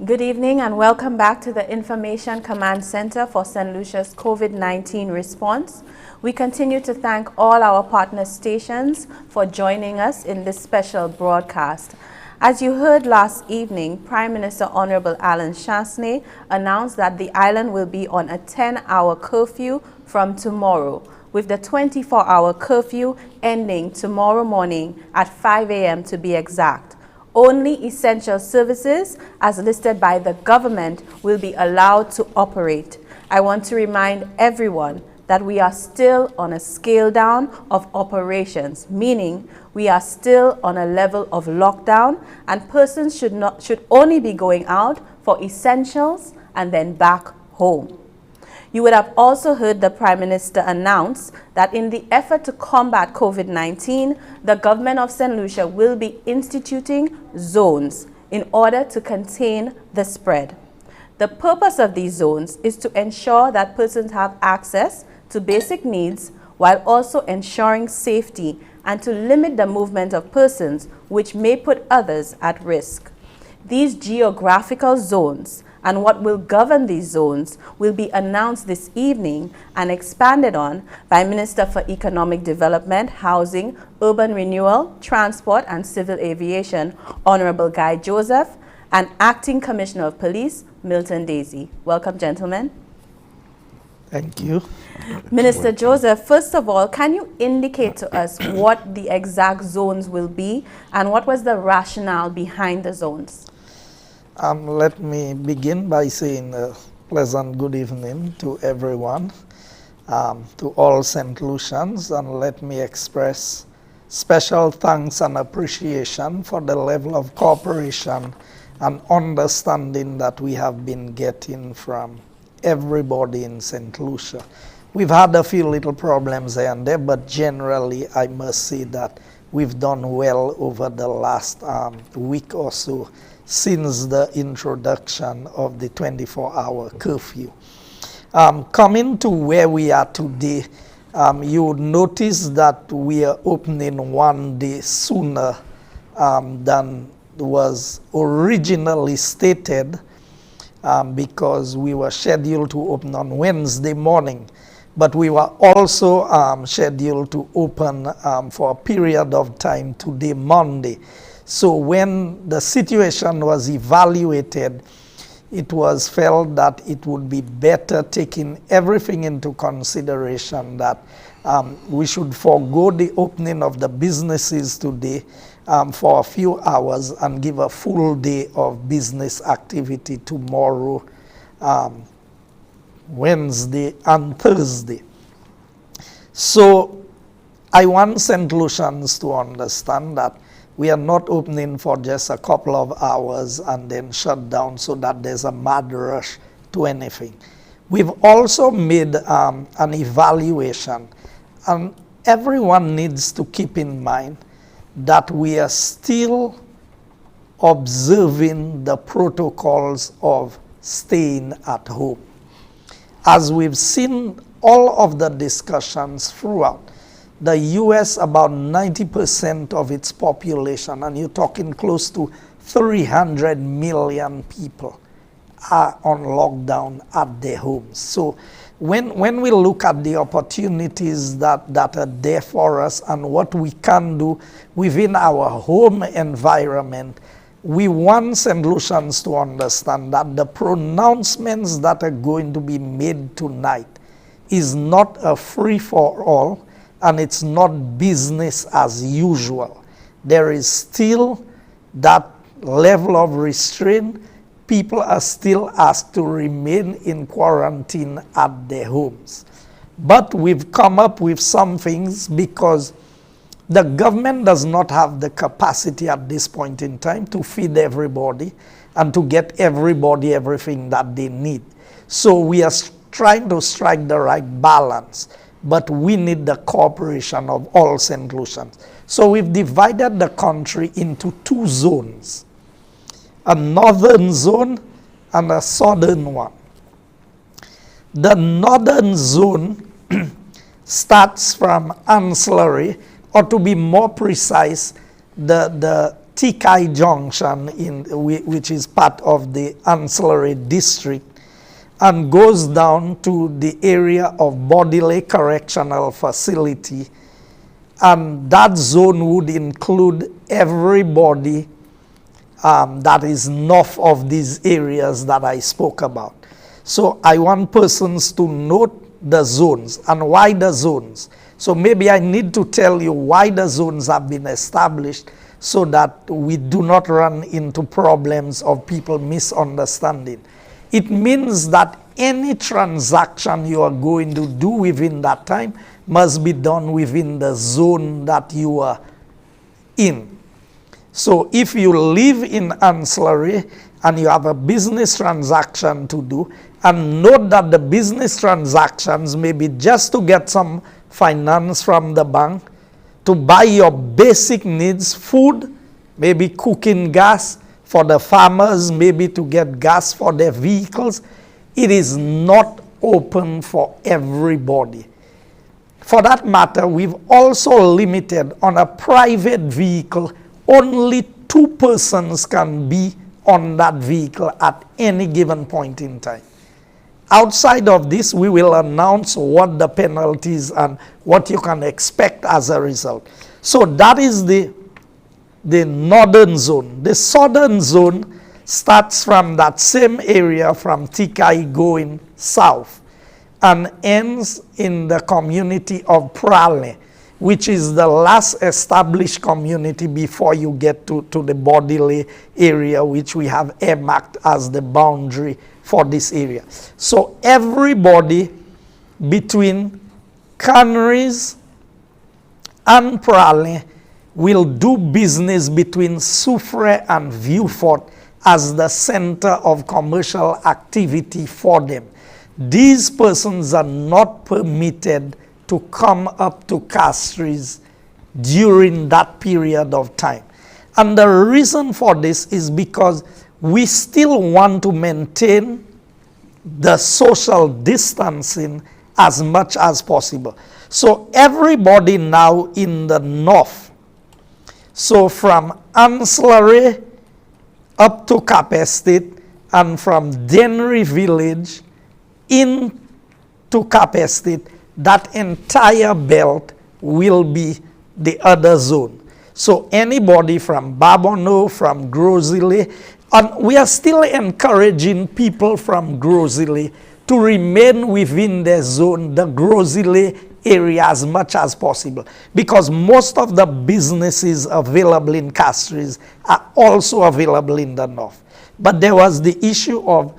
Good evening and welcome back to the Information Command Center for St. Lucia's COVID-19 response. We continue to thank all our partner stations for joining us in this special broadcast. As you heard last evening, Prime Minister Honorable Alan Chastanet announced that the island will be on a 10-hour curfew from tomorrow, with the 24-hour curfew ending tomorrow morning at 5 a.m. to be exact. Only essential services, as listed by the government, will be allowed to operate. I want to remind everyone that we are still on a scale down of operations, meaning we are still on a level of lockdown, and persons should only be going out for essentials and then back home. You would have also heard the Prime Minister announce that in the effort to combat COVID-19, the government of St. Lucia will be instituting zones in order to contain the spread. The purpose of these zones is to ensure that persons have access to basic needs while also ensuring safety and to limit the movement of persons which may put others at risk. These geographical zones and what will govern these zones will be announced this evening and expanded on by Minister for Economic Development, Housing, Urban Renewal, Transport and Civil Aviation, Honorable Guy Joseph, and Acting Commissioner of Police, Milton Desir. Welcome, gentlemen. Thank you. Minister Joseph, first of all, can you indicate to us what the exact zones will be and what was the rationale behind the zones? Let me begin by saying a pleasant good evening to everyone, to all St. Lucians, and let me express special thanks and appreciation for the level of cooperation and understanding that we have been getting from everybody in St. Lucia. We've had a few little problems here and there, but generally I must say that we've done well over the last week or so since the introduction of the 24-hour curfew. Coming to where we are today, you would notice that we are opening one day sooner than was originally stated, because we were scheduled to open on Wednesday morning, but we were also scheduled to open for a period of time today, Monday. So when the situation was evaluated, it was felt that it would be better, taking everything into consideration, that we should forego the opening of the businesses today for a few hours and give a full day of business activity tomorrow, Wednesday and Thursday. So I want St. Lucians to understand that we are not opening for just a couple of hours and then shut down so that there's a mad rush to anything. We've also made an evaluation, and everyone needs to keep in mind that we are still observing the protocols of staying at home. As we've seen all of the discussions throughout, the U.S., about 90% of its population, and you're talking close to 300 million people, are on lockdown at their homes. So when we look at the opportunities that are there for us and what we can do within our home environment, we want St. Lucians to understand that the pronouncements that are going to be made tonight is not a free-for-all, and it's not business as usual. There is still that level of restraint. People are still asked to remain in quarantine at their homes. But we've come up with some things because the government does not have the capacity at this point in time to feed everybody and to get everybody everything that they need. So we are trying to strike the right balance, but we need the cooperation of all St. Lucians. So we've divided the country into two zones, a northern zone and a southern one. The northern zone starts from ancillary, or to be more precise, the Tikai Junction, which is part of the ancillary district, and goes down to the area of Bodily Correctional Facility. And that zone would include everybody that is north of these areas that I spoke about. So I want persons to note the zones. And why the zones? So maybe I need to tell you why the zones have been established, so that we do not run into problems of people misunderstanding. It means that any transaction you are going to do within that time must be done within the zone that you are in. So if you live in ancillary and you have a business transaction to do, and note that the business transactions may be just to get some finance from the bank, to buy your basic needs, food, maybe cooking gas for the farmers, maybe to get gas for their vehicles. It is not open for everybody. For that matter, we've also limited on a private vehicle, only 2 persons can be on that vehicle at any given point in time. Outside of this, we will announce what the penalties and what you can expect as a result. So that is the northern zone. The southern zone starts from that same area from Tikai going south and ends in the community of Prale, which is the last established community before you get to the Bodily area, which we have earmarked as the boundary for this area. So everybody between Canaries and Prale will do business between Soufrière and Vieux-Fort as the center of commercial activity for them. These persons are not permitted to come up to Castries during that period of time. And the reason for this is because we still want to maintain the social distancing as much as possible. So everybody now in the north, so from Ancillary up to Cap Estate and from Dennery Village into Cap Estate, that entire belt will be the other zone. So anybody from Babonneau, from Grosile, and we are still encouraging people from Grosile to remain within the zone, the Grosile area, as much as possible, because most of the businesses available in Castries are also available in the north. But there was the issue of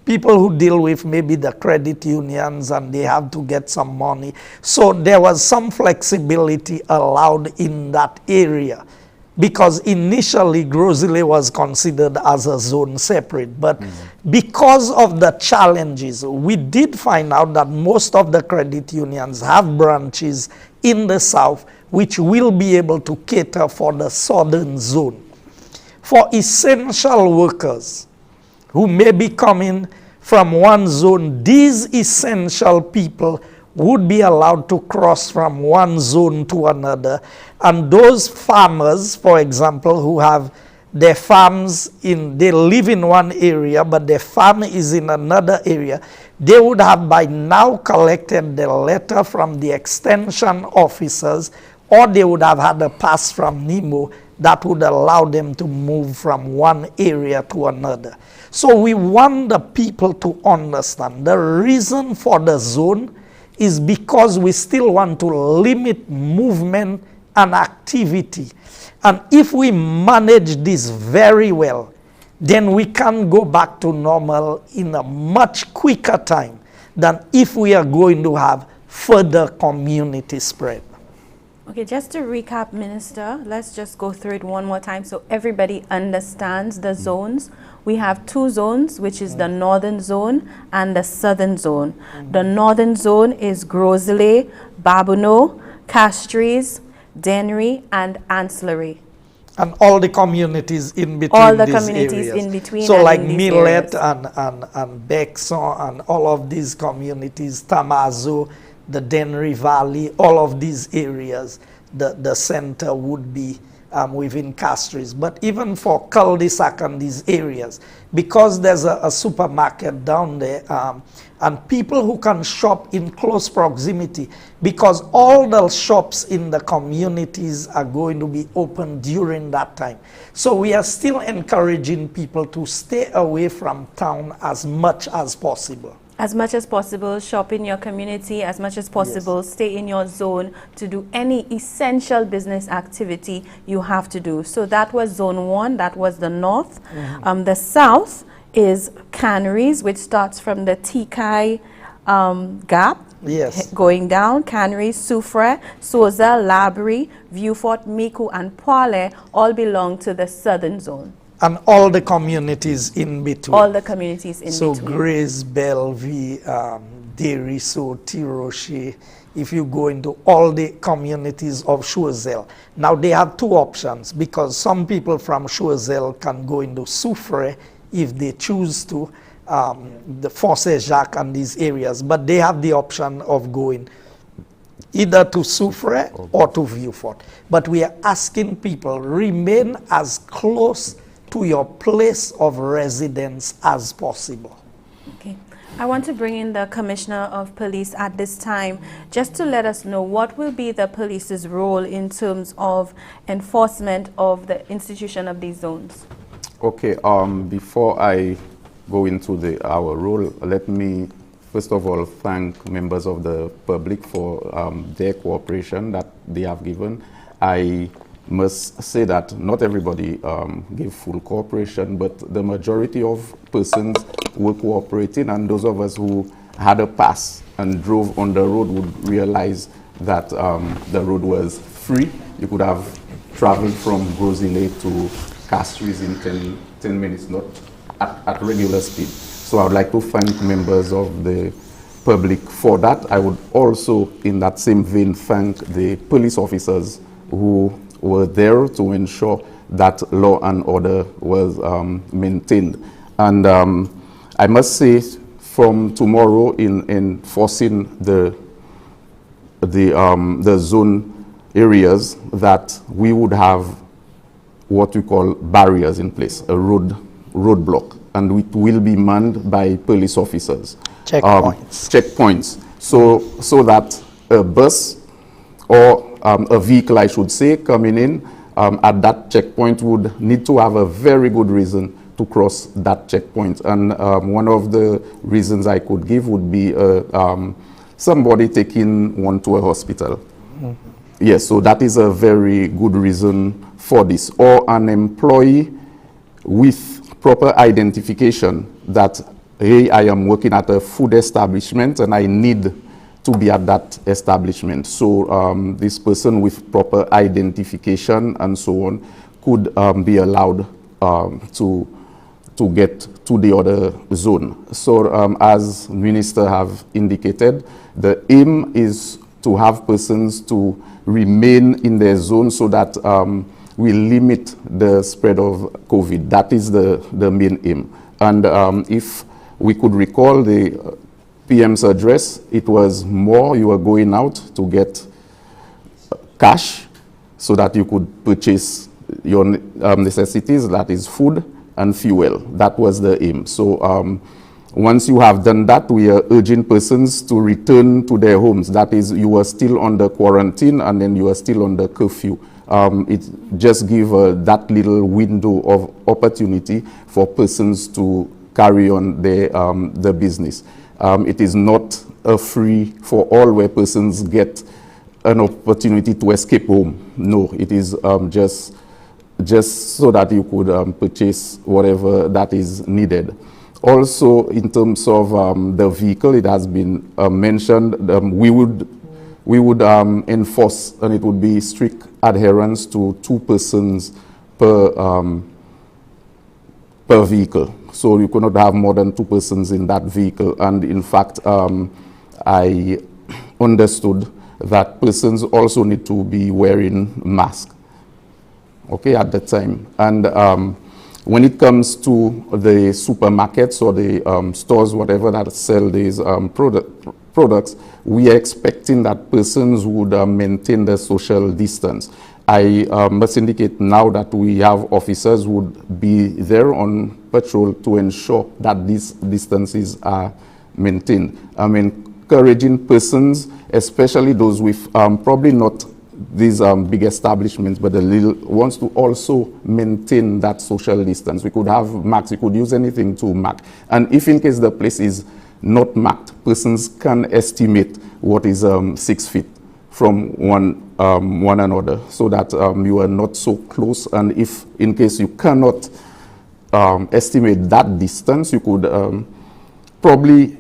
people who deal with maybe the credit unions and they have to get some money. So there was some flexibility allowed in that area, because initially Grosile was considered as a zone separate. But because of the challenges, we did find out that most of the credit unions have branches in the south which will be able to cater for the southern zone. For essential workers who may be coming from one zone, these essential people would be allowed to cross from one zone to another. And those farmers, for example, who have their farms they live in one area, but their farm is in another area, they would have by now collected the letter from the extension officers, or they would have had a pass from NEMO that would allow them to move from one area to another. So we want the people to understand the reason for the zone is because we still want to limit movement and activity. And if we manage this very well, then we can go back to normal in a much quicker time than if we are going to have further community spread. Okay, just to recap, Minister, let's just go through it one more time so everybody understands the zones. We have 2 zones, which is the northern zone and the southern zone. The northern zone is Grosile, Babonneau, Castries, Dennery, and Ancillary. And all the communities in between all the these communities areas. in between. So and like in these Millet areas. and Bexon and all of these communities, Tamazo, the Dennery Valley, all of these areas, the center would be within Castries. But even for cul-de-sac and these areas, because there's a supermarket down there, and people who can shop in close proximity, because all the shops in the communities are going to be open during that time. So we are still encouraging people to stay away from town as much as possible. As much as possible, shop in your community, as much as possible, yes. Stay in your zone to do any essential business activity you have to do. So that was zone 1, that was the north. Mm-hmm. The south is canneries, which starts from the Tikai Gap, yes, going down. Canneries, Soufre, Soza, Labri, Viewfort, Miku, and Poile all belong to the southern zone. And all the communities in between. All the communities in between. So Grace, Bellevue, Deriso, Tiroche, if you go into all the communities of Choiseul. Now they have 2 options, because some people from Choiseul can go into Soufre if they choose to, the Fosse Jacques and these areas, but they have the option of going either to Soufre or to Viewfort. But we are asking people, remain as close to your place of residence as possible. Okay. I want to bring in the Commissioner of Police at this time, just to let us know what will be the police's role in terms of enforcement of the institution of these zones. Okay, before I go into our role, let me first of all thank members of the public for their cooperation that they have given. I must say that not everybody gave full cooperation, but the majority of persons were cooperating, and those of us who had a pass and drove on the road would realize that the road was free. You could have traveled from Grosile to Castries in 10 minutes, not at regular speed. So I would like to thank members of the public for that. I would also, in that same vein, thank the police officers who were there to ensure that law and order was maintained. And I must say, from tomorrow, in enforcing the zone areas, that we would have what we call barriers in place, a roadblock, and it will be manned by police officers. Checkpoints. So that a bus or a vehicle, I should say, coming in at that checkpoint would need to have a very good reason to cross that checkpoint. And one of the reasons I could give would be somebody taking one to a hospital. Mm-hmm. Yes, so that is a very good reason for this. Or an employee with proper identification that, hey, I am working at a food establishment and I need to be at that establishment. So this person with proper identification and so on could be allowed to get to the other zone. So as Minister have indicated, the aim is to have persons to remain in their zone so that we limit the spread of COVID. That is the main aim. And if we could recall the PM's address, it was more you were going out to get cash so that you could purchase your necessities, that is food and fuel. That was the aim. So once you have done that, we are urging persons to return to their homes. That is, you are still under quarantine and then you are still under curfew. It just gives that little window of opportunity for persons to carry on their business. It is not a free for all where persons get an opportunity to escape home. No, it is just so that you could purchase whatever that is needed. Also, in terms of the vehicle, it has been mentioned, we would enforce, and it would be strict adherence to 2 persons per vehicle. So you could not have more than 2 persons in that vehicle. And in fact, I understood that persons also need to be wearing masks, okay, at the time. And when it comes to the supermarkets or the stores, whatever that sell these products, we are expecting that persons would maintain the social distance. I must indicate now that we have officers who would be there on patrol to ensure that these distances are maintained. I'm encouraging persons, especially those with probably not these big establishments, but the little ones, to also maintain that social distance. We could have marks, we could use anything to mark. And if in case the place is not marked, persons can estimate what is 6 feet from one another, so that you are not so close. And if in case you cannot estimate that distance, you could probably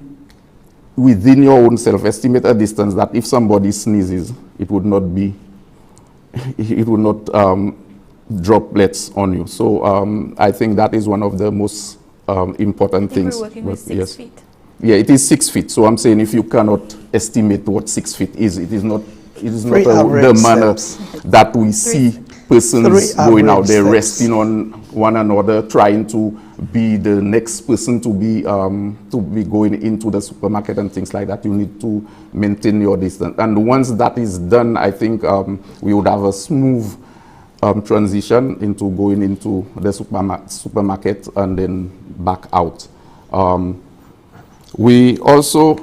within your own self estimate a distance that if somebody sneezes, it would not droplets on you. So I think that is one of the most important things. We're working with 6 feet. Yeah, it is 6 feet. So I'm saying if you cannot estimate what 6 feet is, it is not the manner that we see persons going out there resting on one another, trying to be the next person to be going into the supermarket and things like that. You need to maintain your distance. And once that is done, I think we would have a smooth transition into going into the supermarket and then back out. We also,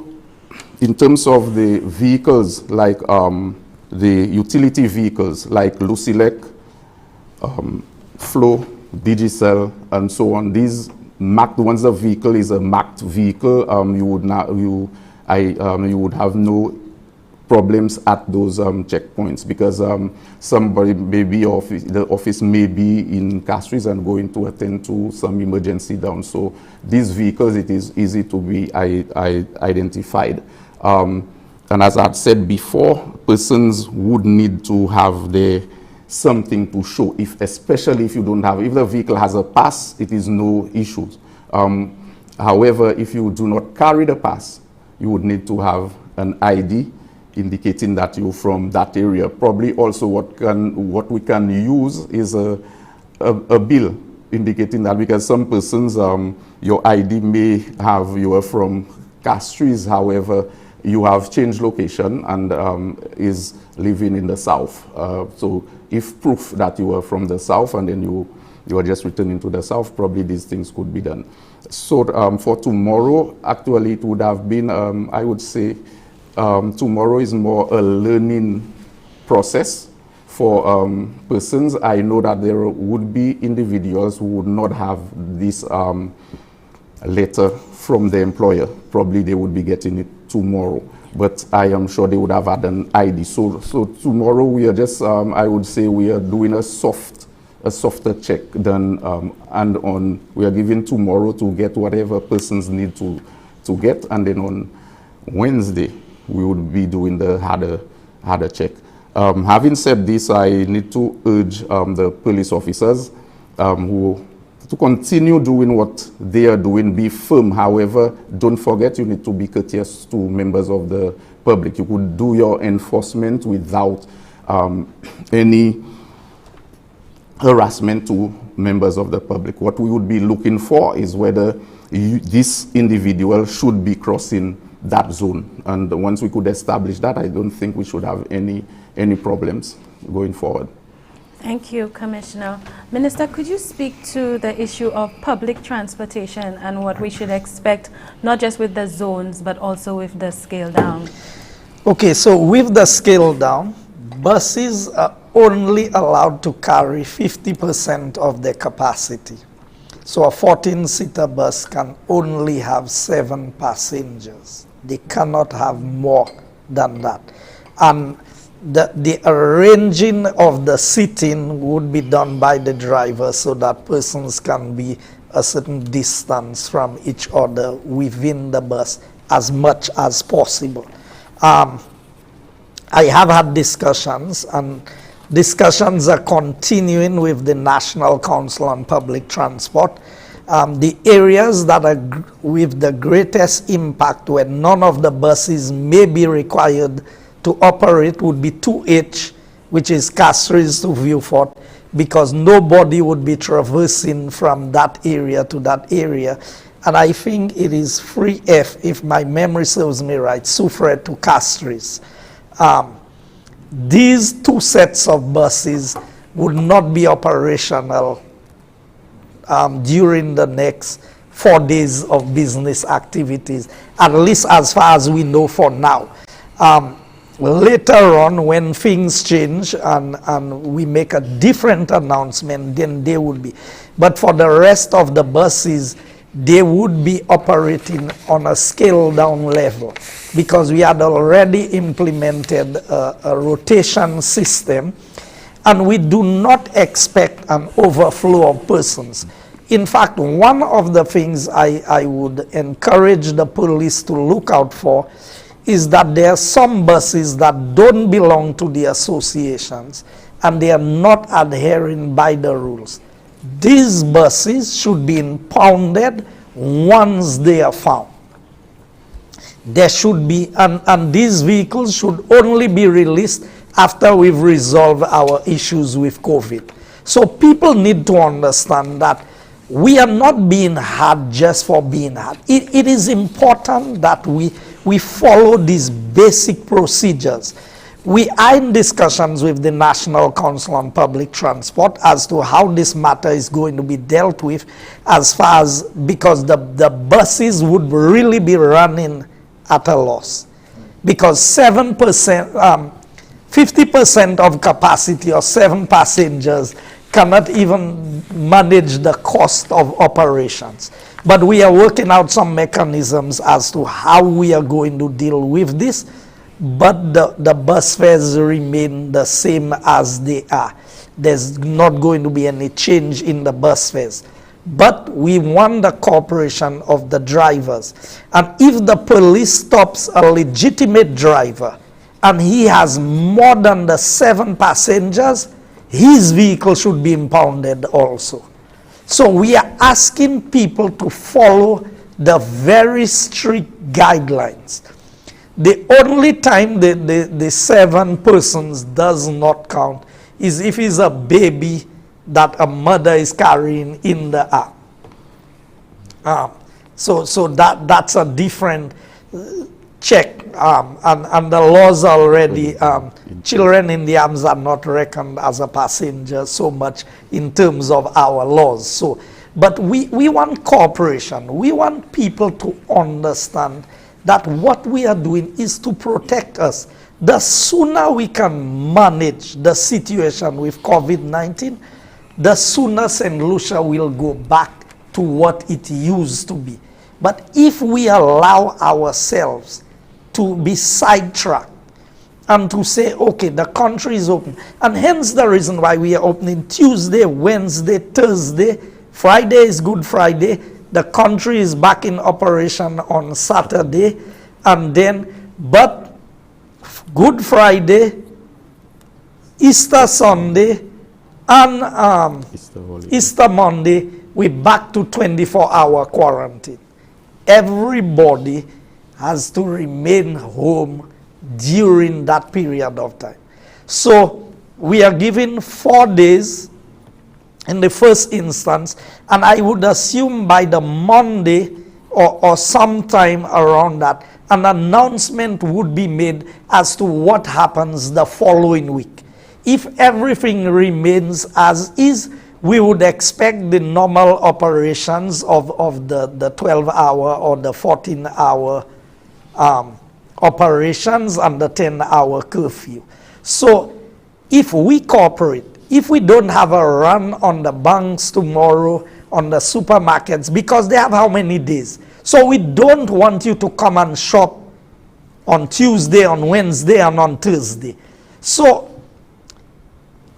in terms of the vehicles, like the utility vehicles like Lucilec, Flow, Digicel, and so on, these marked, once the vehicle is a marked vehicle, you would have no problems at those checkpoints, because somebody maybe the office may be in Castries and going to attend to some emergency down. So these vehicles, it is easy to be identified. And as I've said before, persons would need to have something to show, especially if you don't have, if the vehicle has a pass, it is no issues. However, if you do not carry the pass, you would need to have an ID indicating that you're from that area. Probably also what we can use is a bill indicating that, because some persons, your ID may have you are from Castries, however, you have changed location and is living in the south. So if proof that you are from the south and then you are just returning to the south, probably these things could be done. So for tomorrow, actually it would have been, I would say, tomorrow is more a learning process for persons. I know that there would be individuals who would not have this letter from the employer. Probably they would be getting it tomorrow, but I am sure they would have had an ID. So tomorrow we are just, I would say we are doing a softer check than, and we are giving tomorrow to get whatever persons need to get, and then on Wednesday we would be doing the harder check. Having said this, I need to urge the police officers to continue doing what they are doing, be firm. However, don't forget, you need to be courteous to members of the public. You could do your enforcement without any harassment to members of the public. What we would be looking for is whether this individual should be crossing that zone. And once we could establish that, I don't think we should have any problems going forward. Thank you, Commissioner. Minister, could you speak to the issue of public transportation and what we should expect, not just with the zones, but also with the scale down? Okay, so with the scale down, buses are only allowed to carry 50% of their capacity. So a 14-seater bus can only have 7 passengers. They cannot have more than that. And the arranging of the seating would be done by the driver so that persons can be a certain distance from each other within the bus as much as possible. I have had discussions, and discussions are continuing with the National Council on Public Transport. The areas that are with the greatest impact, where none of the buses may be required to operate, would be 2H, which is Castries to Vieux-Fort, because nobody would be traversing from that area to that area. And I think it is 3F, if my memory serves me right, Soufrière to Castries. these 2 sets of buses would not be operational during the next 4 days of business activities, at least as far as we know for now. Later on, when things change and we make a different announcement, then they would be. But for the rest of the buses, they would be operating on a scaled down level, because we had already implemented a rotation system, and we do not expect an overflow of persons. In fact, one of the things I would encourage the police to look out for is that there are some buses that don't belong to the associations and they are not adhering by the rules. These buses should be impounded once they are found. There should be, and these vehicles should only be released after we've resolved our issues with COVID. So people need to understand that we are not being hard just for being hard. It is important that we follow these basic procedures. We are in discussions with the National Council on Public Transport as to how this matter is going to be dealt with, as far as, because the buses would really be running at a loss. Because 7%, 50% of capacity or 7 passengers cannot even manage the cost of operations. But we are working out some mechanisms as to how we are going to deal with this. But the bus fares remain the same as they are. There's not going to be any change in the bus fares. But we want the cooperation of the drivers. And if the police stops a legitimate driver and he has more than the 7 passengers, his vehicle should be impounded also. So we are asking people to follow the very strict guidelines. The only time the 7 persons does not count is if it's a baby that a mother is carrying in the arm. So that's a different check, and the laws already, children in the arms are not reckoned as a passenger so much in terms of our laws. So, but we want cooperation. We want people to understand that what we are doing is to protect us. The sooner we can manage the situation with COVID-19, the sooner St. Lucia will go back to what it used to be. But if we allow ourselves to be sidetracked and to say, okay, the country is open, and hence the reason why we are opening Tuesday, Wednesday, Thursday, Friday is Good Friday, the country is back in operation on Saturday, and then, but Good Friday, Easter Sunday, and Easter Monday, we're back to 24-hour quarantine. Everybody has to remain home during that period of time. So we are given 4 days in the first instance, and I would assume by the Monday or sometime around that, an announcement would be made as to what happens the following week. If everything remains as is, we would expect the normal operations of the 12-hour or the 14-hour operations and the 10-hour curfew. So if we cooperate, if we don't have a run on the banks tomorrow, on the supermarkets, because they have how many days? So we don't want you to come and shop on Tuesday, on Wednesday, and on Thursday. So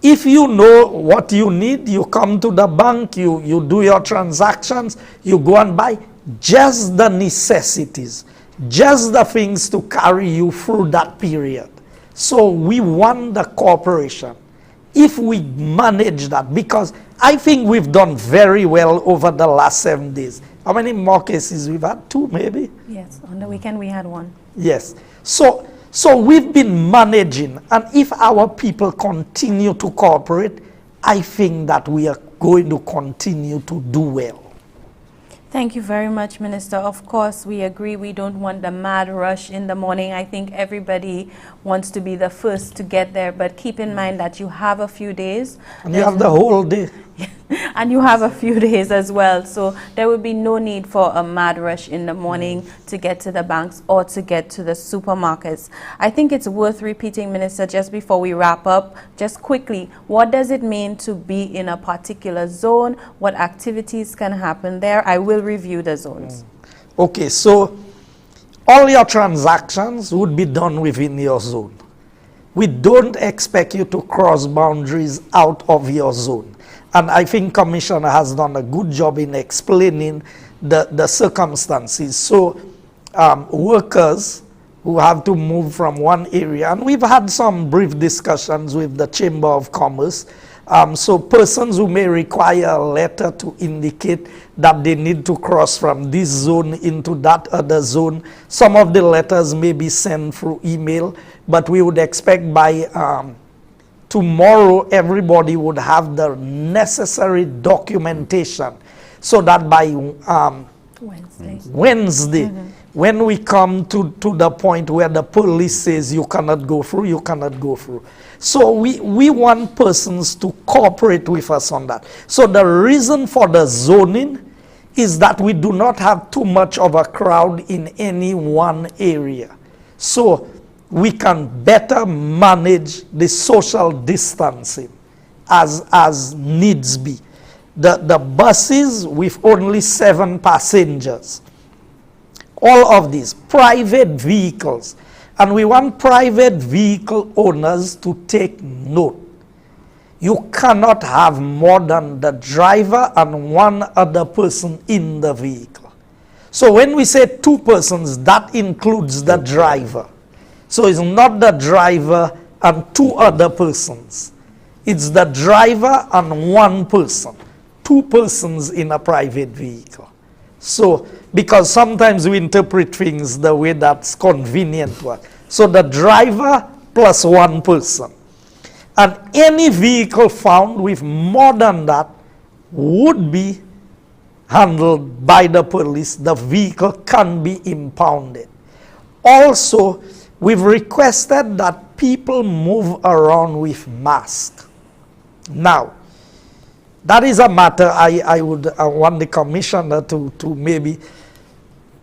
if you know what you need, you come to the bank, you do your transactions, you go and buy just the necessities, just the things to carry you through that period. So we want the cooperation. If we manage that, because I think we've done very well over the last 7 days. How many more cases we've had? 2 maybe? Yes, on the weekend we had 1. Yes. So we've been managing, and if our people continue to cooperate, I think that we are going to continue to do well. Thank you very much, Minister. Of course, we agree we don't want the mad rush in the morning. I think everybody wants to be the first to get there, but keep in mind that you have a few days. And you have the whole day. And you have a few days as well, so there will be no need for a mad rush in the morning to get to the banks or to get to the supermarkets. I think it's worth repeating, Minister, just before we wrap up, just quickly, what does it mean to be in a particular zone? What activities can happen there? I will review the zones. Okay, so all your transactions would be done within your zone. We don't expect you to cross boundaries out of your zone. And I think Commissioner has done a good job in explaining the circumstances. So workers who have to move from one area, and we've had some brief discussions with the Chamber of Commerce. So persons who may require a letter to indicate that they need to cross from this zone into that other zone. Some of the letters may be sent through email, but we would expect by tomorrow everybody would have the necessary documentation so that by Wednesday, when we come to the point where the police says you cannot go through, you cannot go through. So we want persons to cooperate with us on that. So the reason for the zoning is that we do not have too much of a crowd in any one area. So we can better manage the social distancing as needs be. The buses with only 7 passengers, all of these private vehicles, and we want private vehicle owners to take note. You cannot have more than the driver and one other person in the vehicle. So when we say 2 persons, that includes the driver. So it's not the driver and 2 other persons. It's the driver and 1 person. 2 persons in a private vehicle. So, because sometimes we interpret things the way that's convenient to us. So the driver plus 1 person. And any vehicle found with more than that would be handled by the police. The vehicle can be impounded. Also, we've requested that people move around with masks. Now, that is a matter I want the commissioner to maybe,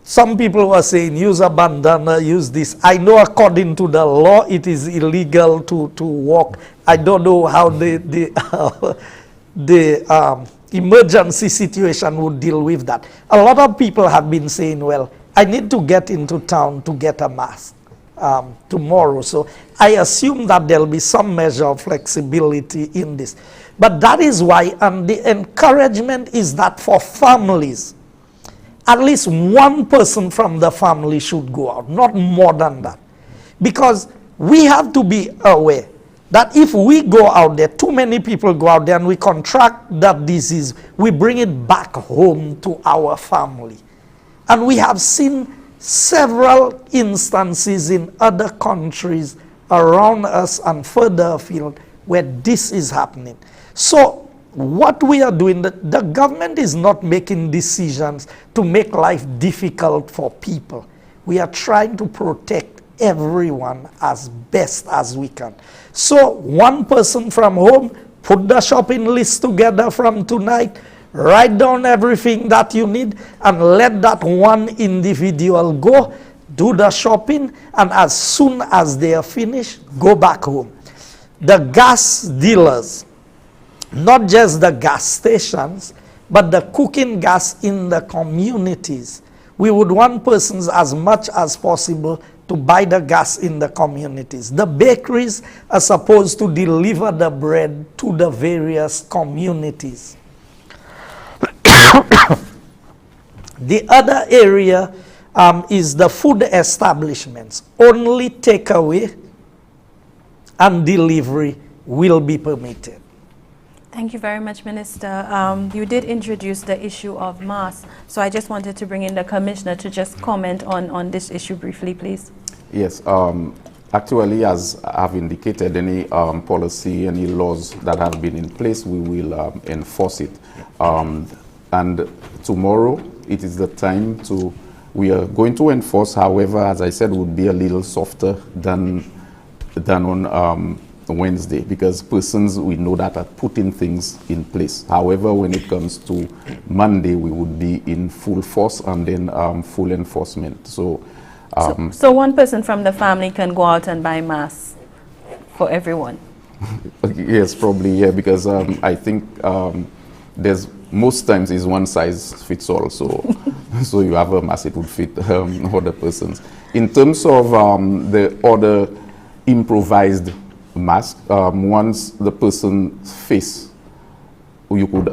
some people were saying use a bandana, use this. I know according to the law it is illegal to walk. I don't know how the emergency situation would deal with that. A lot of people have been saying, well, I need to get into town to get a mask tomorrow. So I assume that there'll be some measure of flexibility in this. But that is why, and the encouragement is that for families, at least 1 person from the family should go out, not more than that. Because we have to be aware that if we go out there, too many people go out there and we contract that disease, we bring it back home to our family. And we have seen several instances in other countries around us and further afield where this is happening. So what we are doing, the government is not making decisions to make life difficult for people. We are trying to protect everyone as best as we can. So 1 person from home, put the shopping list together from tonight, write down everything that you need, and let that 1 individual go, do the shopping, and as soon as they are finished, go back home. The gas dealers, not just the gas stations, but the cooking gas in the communities. We would want persons as much as possible to buy the gas in the communities. The bakeries are supposed to deliver the bread to the various communities. The other area is the food establishments. Only takeaway and delivery will be permitted. Thank you very much, Minister. You did introduce the issue of masks, so I just wanted to bring in the Commissioner to just comment on this issue briefly, please. Yes, actually, as I've indicated, any policy, any laws that have been in place, we will enforce it. And tomorrow, it is the time to, we are going to enforce, however, as I said, would be a little softer than on Wednesday, because persons, we know that, are putting things in place. However, when it comes to Monday, we would be in full force and then full enforcement. So one person from the family can go out and buy masks for everyone? Yes, probably, yeah, because I think there's, most times is one size fits all, so so you have a mask, it would fit other persons. In terms of the other improvised mask, once the person's face, you could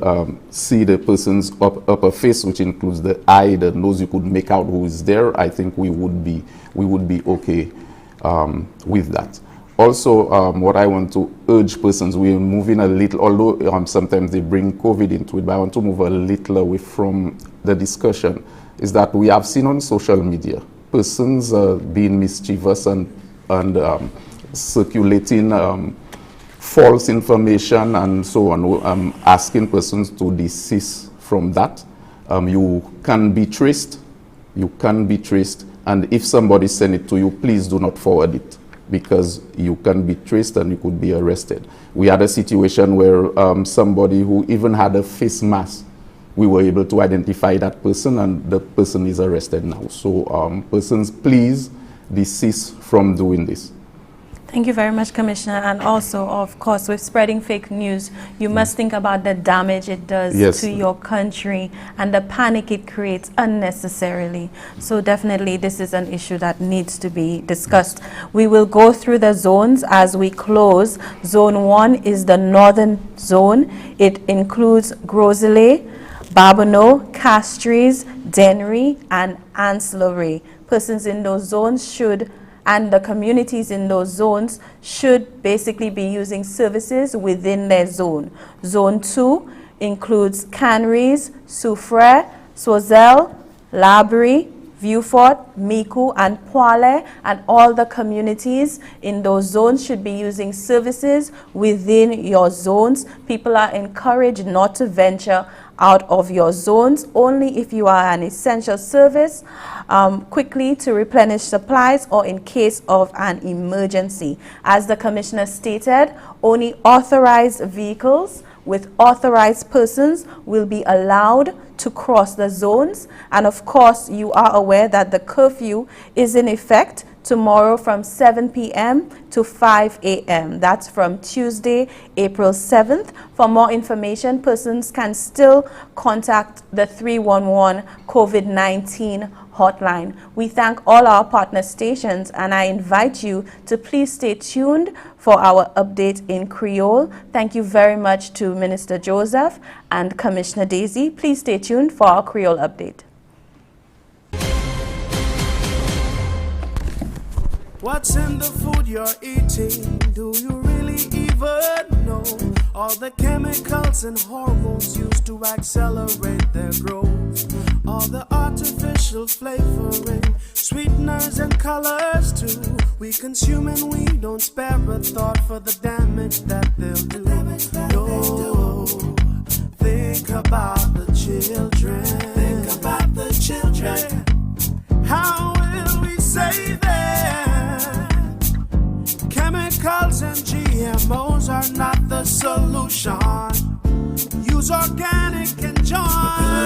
see the person's upper face, which includes the eye, the nose, you could make out who is there. I think we would be okay with that. Also, what I want to urge persons, we're moving a little, although sometimes they bring COVID into it, but I want to move a little away from the discussion, is that we have seen on social media persons being mischievous and circulating false information and so on, asking persons to desist from that. You can be traced, and if somebody send it to you, please do not forward it, because you can be traced and you could be arrested. We had a situation where somebody who even had a face mask, we were able to identify that person, and the person is arrested now. So persons, please desist from doing this. Thank you very much, Commissioner. And also, of course, with spreading fake news, you must think about the damage it does to your country and the panic it creates unnecessarily. So definitely, this is an issue that needs to be discussed. We will go through the zones as we close. Zone 1 is the northern zone. It includes Grosley, Babonneau, Castries, Dennery, and Ancillary. Persons in those zones should, and the communities in those zones should basically be using services within their zone. Zone 2 includes Canneries, Soufrière, Soisel, Labrie, Vieux-Fort, Micoud, and Poile, and all the communities in those zones should be using services within your zones. People are encouraged not to venture out of your zones, only if you are an essential service, quickly to replenish supplies or in case of an emergency. As the Commissioner stated, only authorized vehicles with authorized persons will be allowed to cross the zones. And of course, you are aware that the curfew is in effect tomorrow from 7 p.m. to 5 a.m. That's from Tuesday, April 7th. For more information, persons can still contact the 311 COVID-19 hotline. We thank all our partner stations, and I invite you to please stay tuned for our update in Creole. Thank you very much to Minister Joseph and Commissioner Desir. Please stay tuned for our Creole update. What's in the food you're eating? Do you really even know? All the chemicals and hormones used to accelerate their growth. All the artificial flavoring, sweeteners and colors too. We consume and we don't spare a thought for the damage that they'll do. No, think about the children. Think about the children. How will we save them? Chemicals and GMOs are not the solution. Use organic and join.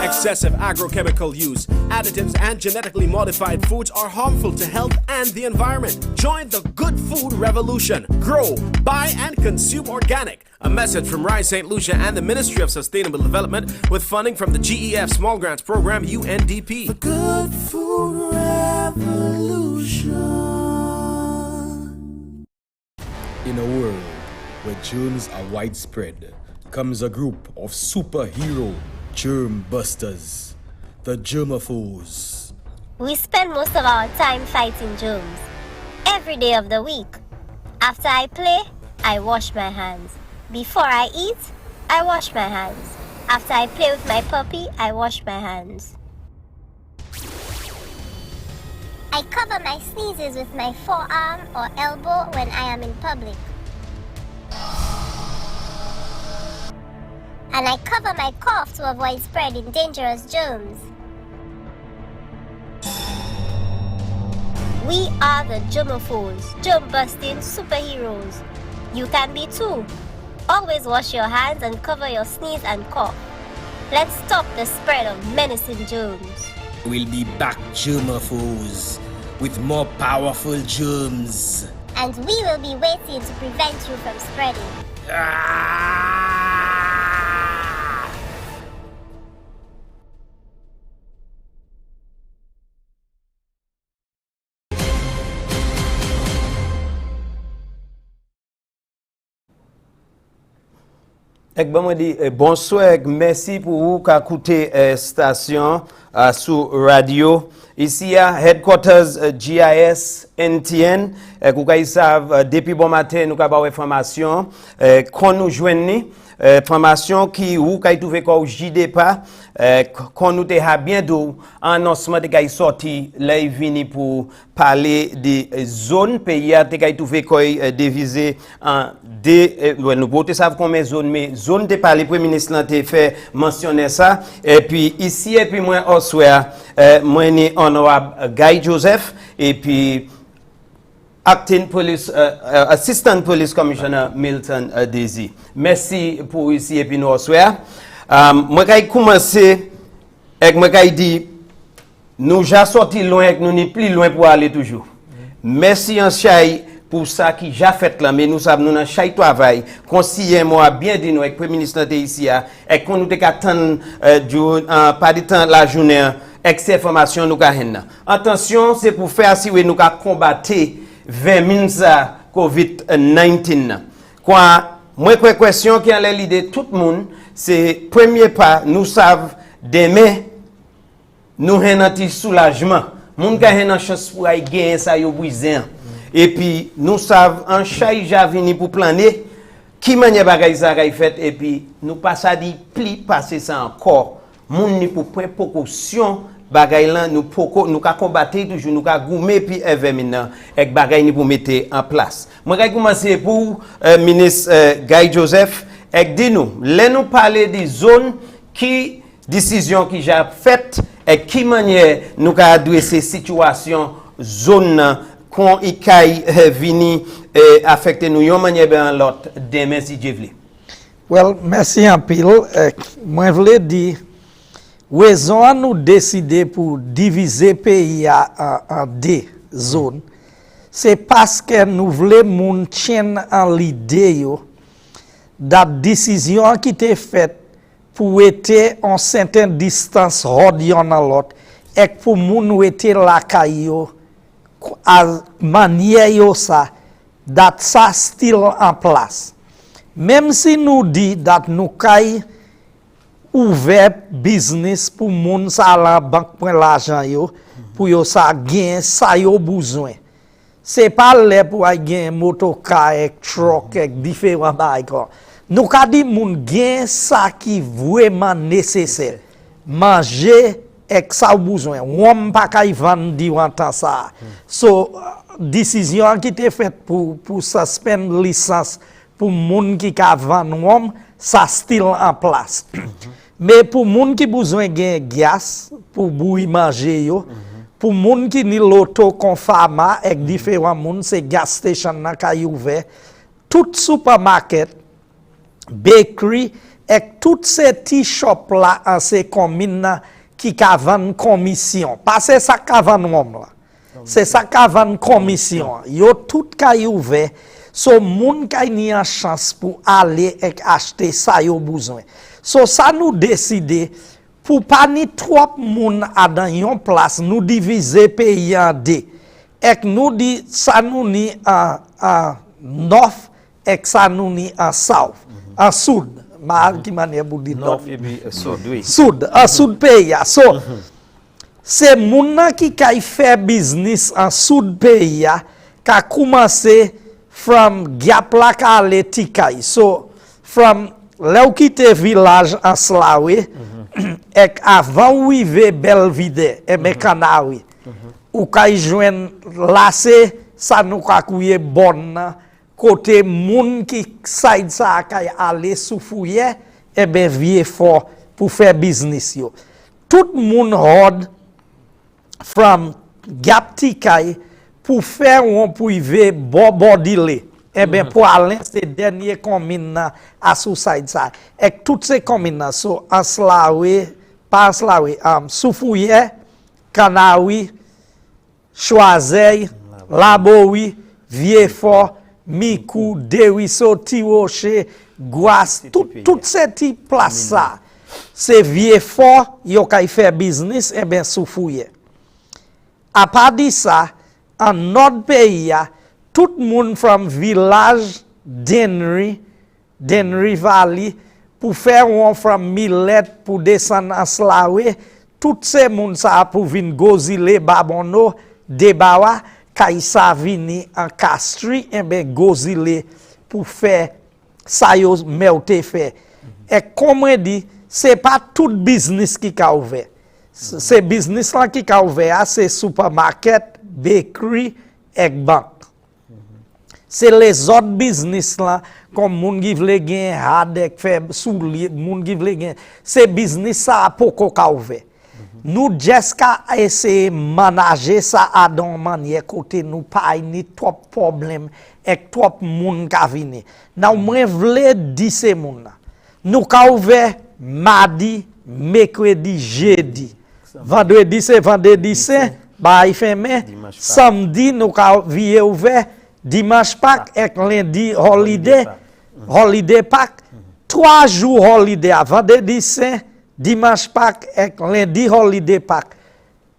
Excessive agrochemical use, additives, and genetically modified foods are harmful to health and the environment. Join the good food revolution. Grow, buy, and consume organic. A message from Rise St. Lucia and the Ministry of Sustainable Development with funding from the GEF Small Grants Program, UNDP. The good food revolution. In a world where germs are widespread, comes a group of superhero germ busters, the germaphores. We spend most of our time fighting germs, every day of the week. After I play, I wash my hands. Before I eat, I wash my hands. After I play with my puppy, I wash my hands. I cover my sneezes with my forearm or elbow when I am in public. and I cover my cough to avoid spreading dangerous germs. We are the germaphobes, germ-busting superheroes. You can be too. Always wash your hands and cover your sneeze and cough. Let's stop the spread of menacing germs. We'll be back, germaphobes, with more powerful germs. And we will be waiting to prevent you from spreading. Bonsoir, merci pour vous qui écoutez station sur radio. Ici à Headquarters GIS NTN, vous savez, depuis bon matin, nous avons une information, quand nous joignons, information qui vous avez trouvé comme JD pas, quand nous avons bien d'eau, annoncement de sorti, là il vient pour parler des zones pays, vous avez trouvé comme divisé en deux, nous pouvons savoir combien de zones, mais zone de parler, le Premier ministre l'a fait mentionner ça, et puis ici, et puis moi, au soir, moi, ni honorable Guy Joseph, et puis Acting Police, Assistant Police Commissioner Milton Desir. Merci pour ici et puis nous soir. Moi j'ai commencé avec moi j'ai dit nous j'ai sorti loin et nous n'est plus loin pour aller toujours. Merci en chai pour ça qui j'ai fait là mais nous savons nous dans chai travail conseiller moi bien dit nous avec Premier ministre de ici et qu'on nous attendre pas de temps la journée avec ces informations nous ga attention c'est pour faire si nous combattre 20 000 COVID-19. Quoi, moi, question qui a l'idée tout le monde, c'est premier pas, nous savons demain, nous avons un petit soulagement. Nous avons une chance pour gagner ça, et puis, nous savons, un chat venu pour planer, qui manie bagay ça fait, et puis, nous passons à dire, pli passer ça encore. Nous pour prendre précaution, bagay là nous ka combattre toujours nous ka goumer puis maintenant avec bagay ni pour mettre en place. Moi vais commencer pour ministre Guy Joseph et dit nous parler des zones qui décision qui j'ai faite et qui manière nous ka adresser situation zone qu'on y kay vini affecter nous yon manière ben l'autre demain si Dieu veut. Well, merci en pile. Moi voulais dire raison à nous décider pour diviser le pays en deux zones, c'est parce que nous voulons moun tienne en l'idée de la décision qui était faite pour être en certaine distance rodyon à l'autre et pour moun être la caillou à manière ça dat ça still en place. Même si nous dit dat nous caille ouvert business pour moun sa la banque prend l'argent yo pour yo sa gain ça yo besoin c'est pas là pour gain motocar et truck et différents bail nous ka di moun gain ça qui vraiment nécessaire manger et ça besoin on pas ka vendre di temps ça so décision qui était faite pour suspendre licence pour moun qui ka vendre ça still en place. Mais pour moun qui besoin de gaz pour bouillir manger yo, pour moun qui ni l'auto conforma avec différents moun c'est gas station na kay ouvert, tout supermarket, bakery et toutes ces petits shop là en ces communes qui ka vendre commission. Pas c'est ça ka vendre là. C'est ça ka vendre commission. Yo tout kay ouvert. So moun kay ni a chance pour aller et acheter ça yo besoin. So ça nous décider pour pas ni trop moun à dans yon place nous diviser pays en deux. Et nous dit ça nous ni en north et ça nous ni en south, en sud. Ma qui manière pour dire north et puis sud oui. Sud, en sud pays. So c'est moun qui kay fait business en sud pays qui a commencé from Gapla ka ale Tikay. So from là où quitte village en Slawe et avant ou rive Belvide et Mekanawi ou kay joine lasse ça nous ka kouye bonne côté moun qui side ça kay ale soufouye eh ben vie fort pour faire business yo. Tout moun hod from Gap Tikay pour faire un privé bordile. Eh bien, pour aller, c'est dernier commune à Sousaïd ça. Et toutes ces communes, so, en Slawe, pas Slawe, Soufouye, Kanawi, Choiseil, Laboui, Vieux-Fort, Mikou, Dewiso, Tiwoche, Gouas, toutes ces petites places là. C'est Vieux-Fort, yo kay faire business, eh bien, Soufouye. À part de ça, en notre pays, tout le monde from village Denry Valley, pour faire un from Millet, pour descendre en Slawe, tout ces monde ça pour venir Gozile, Babono, Debawa, Kaisa vini en Castri, et bien Gozile pour faire ça yo meute fait. Et comme on dit, c'est pas tout business qui a ouvert. C'est business là qui a ouvert, c'est supermarket, bakery et banque. C'est les autres business là, comme moun qui vle gen hadek fait soulier, moun qui vle gen. C'est business ça a poko ka ouvert. Nous jusqu'à essayer manager ça à don manière côté nous pas ni trop problème et trop moun ka vini. Now moi vle di ces moun là. Nous ka ouvert mardi, mercredi, jeudi. Vendredi c'est vendredi saint, bah il fermé. Samedi nous ka vie ouvert. Dimanche Pâques et lundi holiday, holiday Pâques. 3 jours holiday vendredi saint, dimanche Pâques et lundi holiday Pâques.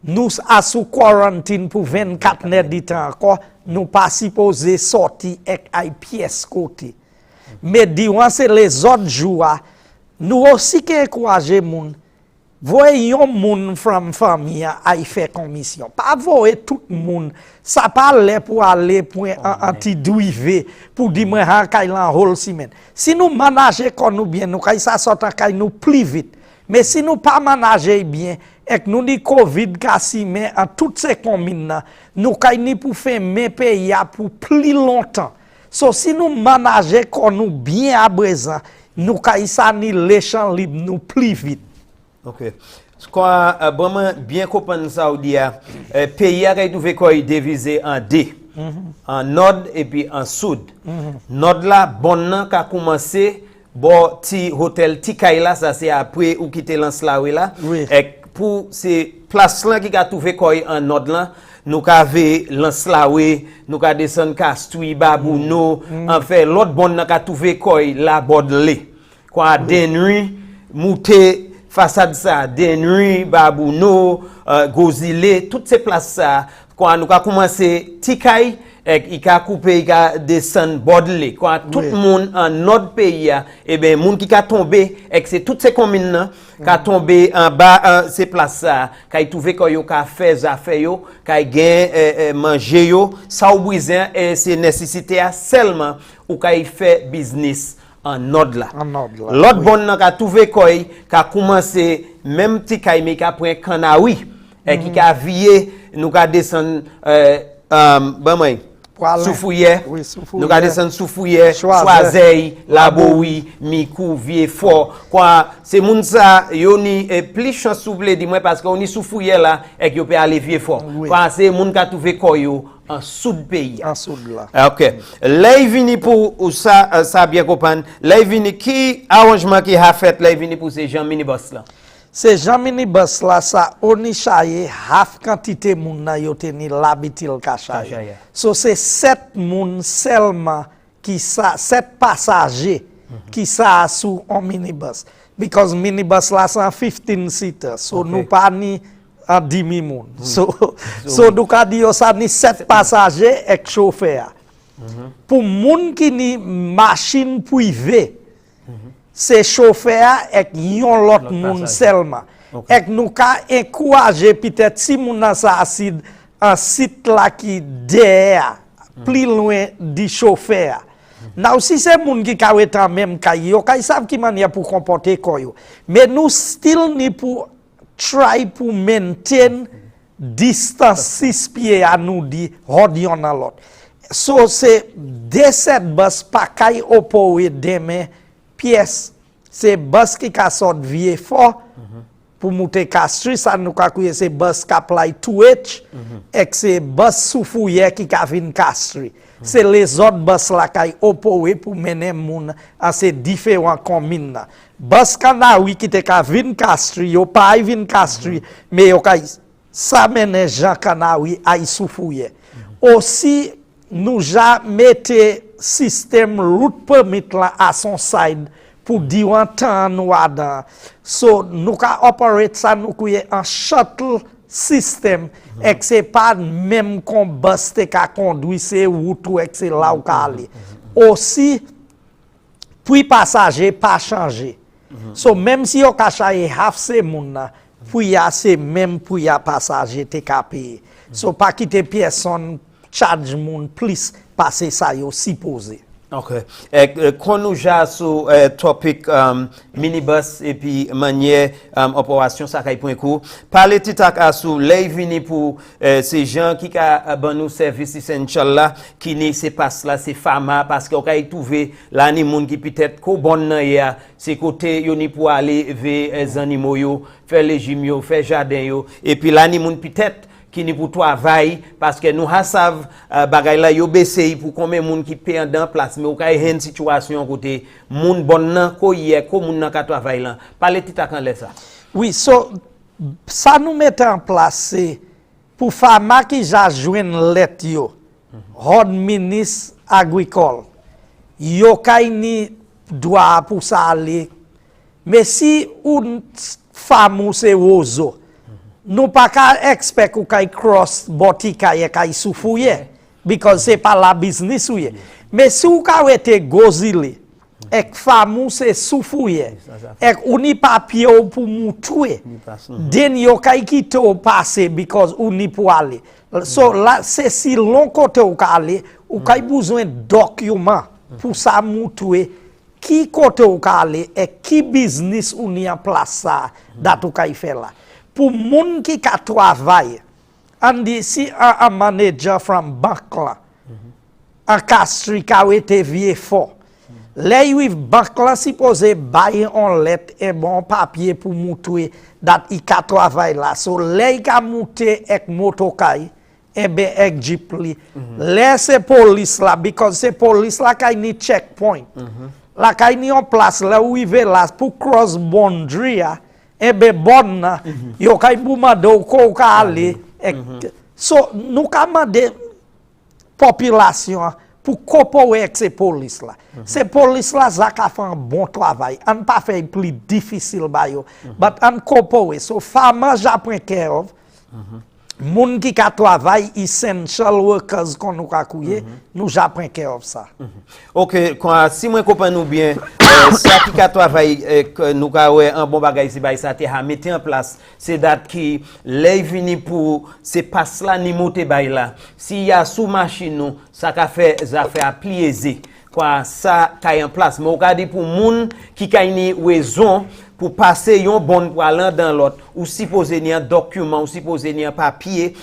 Nous à sous quarantine pour 24 heures de temps encore, nous pas supposé sortir avec pièces côté. Mais durant les autres jours, nous aussi encourager moun. Voyons moun from famille à faire commission. Pas voyer tout le monde. Ça parle pour aller pour anti-douivé pour dire moi ha kay lan hol semaine. Si nous manager comme nous bien, nous kay ça sort kay nous plus vite. Mais si nous pas manager bien et que nous dit Covid kasi mais en toutes ces communes nous kay ni pour faire mes pays pour plus longtemps. So si nous manager comme nous bien à présent, nous kay ça ni l'échange libre nous plus vite. Ok. Quoi, vraiment bien comprendre ça, pays a trouvé quoi divisé en deux, en nord et puis en sud. Nord là, bon nan qui a commencé, bon ti hôtel Tikay là, ça c'est après ou quitter l'Anslawe là. Oui. Et pour ces places là qui a trouvé quoi en nord là, nous avons l'Anslawe, nous avons descendu Castui, Babouno, en fait l'autre bon nan qui a trouvé quoi la Bordelais. Quoi, Denry, Mouté. Façade ça, Denry, Babouno, Gozile, toutes ces places ça, quand nous avons commencé Tikay, il a coupé, il a descendu Bordelais. Quand tout le monde en notre pays, et bien, monde qui a tombé, et c'est toutes ces communes qui a tombé en bas ces places ça, qui a trouvé qu'il y a fait des affaires, qui a gagné manger, ça ou besoin, et c'est nécessité seulement ou qui a fait business. En nord là. L'autre bon nan ka trouvé koy ka commencé même petit kay ka prend Kanawi et qui ka vié nous ka descend Soufouye. Nous ka descend Soufouye, Choiseil, Laboui, Mikou, Vieux-Fort. Quoi c'est moun ça yo ni plus chance souble di moi parce que on ni Soufouye là et qui peut aller Vieux-Fort. Quoi c'est moun ka trouvé koy yo en sud pays. En sud là. OK. Là il vini pour ça bien comprendre. Là il vini qui arrangement qui a fait là il vini pour ces gens minibus là. Ces gens minibus là ça oni chaye half quantité moun na yo teni l'habitil ka chaye. So c'est 7 moun seulement qui ça 7 passagers qui ça sous un minibus because minibus là c'est 15 seater. So nous pas ni en 10 000 moun. So nous ka di yo ça ni 7 passagers et chauffeur. Pour moun qui ni machine privée c'est chauffeur et yon l'autre moun seulement. Et nous ka encourager peut-être si moun nan sa acide un site là qui derrière plus loin du chauffeur. Now si c'est moun qui ka etan même kay yo kay savent qui manière pour comporter koyo. Mais nous still ni pour try pour maintain distance 6 pieds à nous di hod yon a lot. So c'est de cette bus pa kay opowe demain pièce c'est bus qui ka sort vie fort pour monter Castri, ça nous ka kouye c'est bus qui apply 2H et c'est bus soufouye qui ka vin Castri. C'est les autres bus là qui opposé pour mener moun à ces différents communes. Bus Kanawi qui te ka vin Castri, yo pas vin Castri, mais yo ka ça mène Jean Kanawi à soufouye. Aussi nous ja mette système route permit là à son side pour dire un temps nous dans. So nous ka operate ça nous kouye en shuttle system et c'est pas même qu'on bus te ka conduit c'est route ou c'est là où ka aller. Aussi puis passager pas changer. So même si yo ka chaye half c'est moun là puis ya c'est même pour ya passager te ka payer. So pas quitter personne charge moun plus passer ça yo supposé. OK. Quand nous ja sur topic minibus et puis manière opération ça kay point court. Parler titak à sous les vini pour ces gens qui ka ban nous service essentiel là qui ne se passe là c'est fama parce qu'on kay trouver là ni moun qui peut-être ko bon nan ya c'est côté yo ni pour aller vers les animaux yo faire les gym yo faire jardin yo et puis là ni moun peut-être qui ni pour travail parce que nous savons bagay la yo baissé pour combien moun qui paye dans place mais ou kay une situation côté moun bon nan ko hier ko moun nan ka travail là parler petit kan laisse ça oui so ça nous met en place pour fama qui ja joine let yo hod ministre agricole yo kay ni droit pour ça aller mais si une femme ou c'est ozo nous pas qu'à expect ou kay cross botika ye kay soufouye because c'est pas la business ou ye mais si ou ka été gozile ek femme c'est soufouye ek ou ni papier pour moutoué den yo kay kite ou passer because ou ni pour aller so là c'est si long côté ou ka aller ou kay besoin document pour ça moutoué qui côté ou ka aller et qui business ou ni en place ça dat ou kay faire là pour moun qui ka travaille and si un manager from bank là en Castri ka été vie fort les with bank là supposé bailler en lettre et bon papier pour montrer that il ka travaille là so les ka monter avec motokay et ben avec jeep li laisse police là because c'est police là ka ni checkpoint là ka ni en place là où il veut là pour cross boundary ebe bon yo kay bouma do ko ka aller so nous ka mande population pour coopérer avec ces police là ces police là ça ka fait un bon travail on pas fait plus difficile ba yo but on coopérer so fama j'apprend care of moun qui ka travail essential workers qu'on nous ka kouye nous j'apprend care of ça OK quand si moi comprends nous bien ça qui ka travail nous ka ouais un bon bagay si ba ça te a mettre en place c'est date qui les vini pour c'est passe là ni monter bay là si y a sous machine nous ça ka fait ça fait à plier quoi ça ka en place mais on ka dit pour moun qui ka ni raison pour passer yon bon pour aller dans l'autre ou supposé ni un document ou supposé ni un papier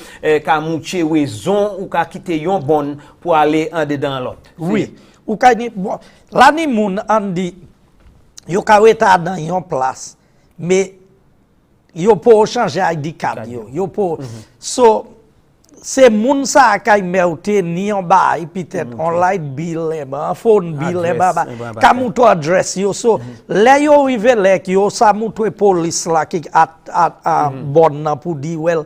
ka mouche raison ou ka quitter yon bon pour aller en dedans l'autre oui ou ka ni bon là ni moun andi yo ka weta dans yon place mais yo pour changer ID card yo pour so c'est moun sa kay meute ni en bas peut-être on light bill un phone bill ka mouto address yo so là yo rive lek yo sa mouto police là qui a bon pour dire well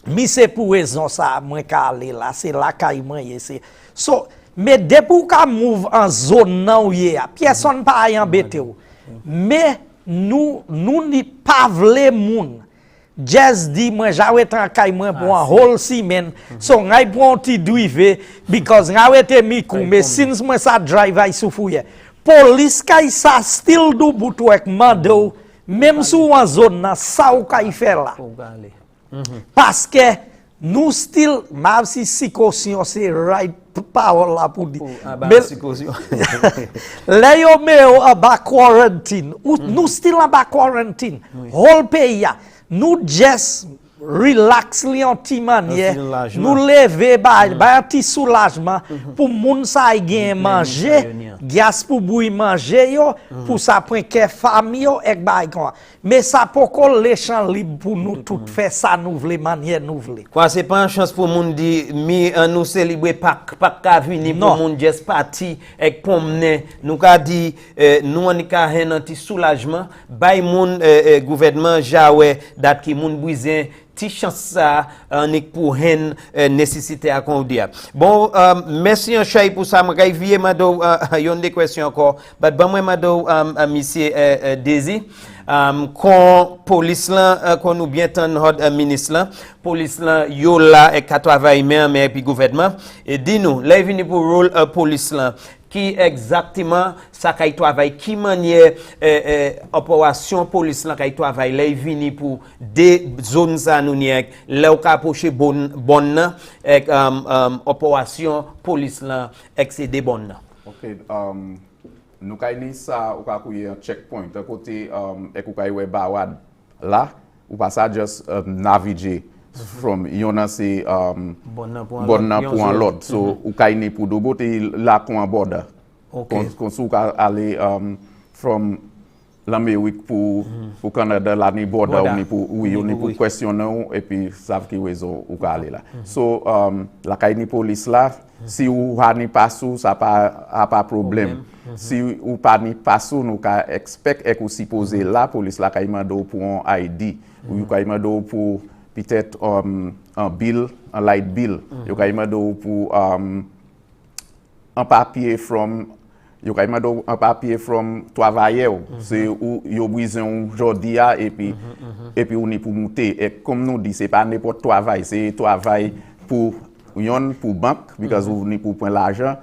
mi c'est pour raison ça moi ka aller là c'est là kay moi c'est so mais depuis ka move en zone nan ou ye personne pas y embêter mais nous ni pas vle moun just dit moi j'avais tant kay moi pour un whole semaine so ngai pour ti drive because ngai te miku mais since moi ça drive ay soufouye police kay ça still do bout avec mando même sous en zone na ça ou kay faire là parce que nous still même si caution c'est right power là pour dire mais là yo me en bas quarantine nous still en bas quarantine whole pays nous just relax li an ti manye, soulagement. nous lever ba un petit soulagement pour moun sa gen manger, gas pour bouy manger yo, pour ça point que famille yo ek bay kon. Mais ça poko les champs libre pour nous tout faire ça nous vle manière nous vle. Quoi c'est pas une chance pour moun di mi nous célébrer Pâques ka vini pour moun just parti ek pomne nous ka di nous on ka hen un petit soulagement bay moun gouvernement jawe dat ki moun bouizen ti chance ça nek pour hen nécessité à qu'on dire. Bon merci un chay pour ça m'kay vie mado yon des questions encore but ban moi mado monsieur Desir kon police là kon nous bien tan ministre là police là yo là et ka travail mais puis gouvernement et dis nous là vini pour rôle police là qui exactement ça kay travail qui manière opération police là kay travail là vini pour des zones ça nous niek là ou ka approcher bonne avec opération police là excédé bonne. OK nous kay ça ou ka kouye un checkpoint à côté et ou kay we bawad là ou pas ça just naviguer from yon c'est bon pour un lot so ou kay ni pour do bote là qu'on border qu'on sou ka aller from l'Amérique pour Canada là ni border ou ni pour oui on ni pour questionner et puis savent qui raison ou ka aller là so la kay ni police là si ou ha ni passou ça pas problème si ou pas ni passou nous ka expect et ou supposé la police la kay mando pour un ID ou kay mando pour peut-être un bill, un light bill. Yo kay mando pour un papier from yo kay mando un papier from travailleur. C'est où yo besoin aujourd'hui et puis on est pour monter et comme nous dit c'est pas n'importe travail, c'est travail pour yon pour banque because ou ni pour prendre l'argent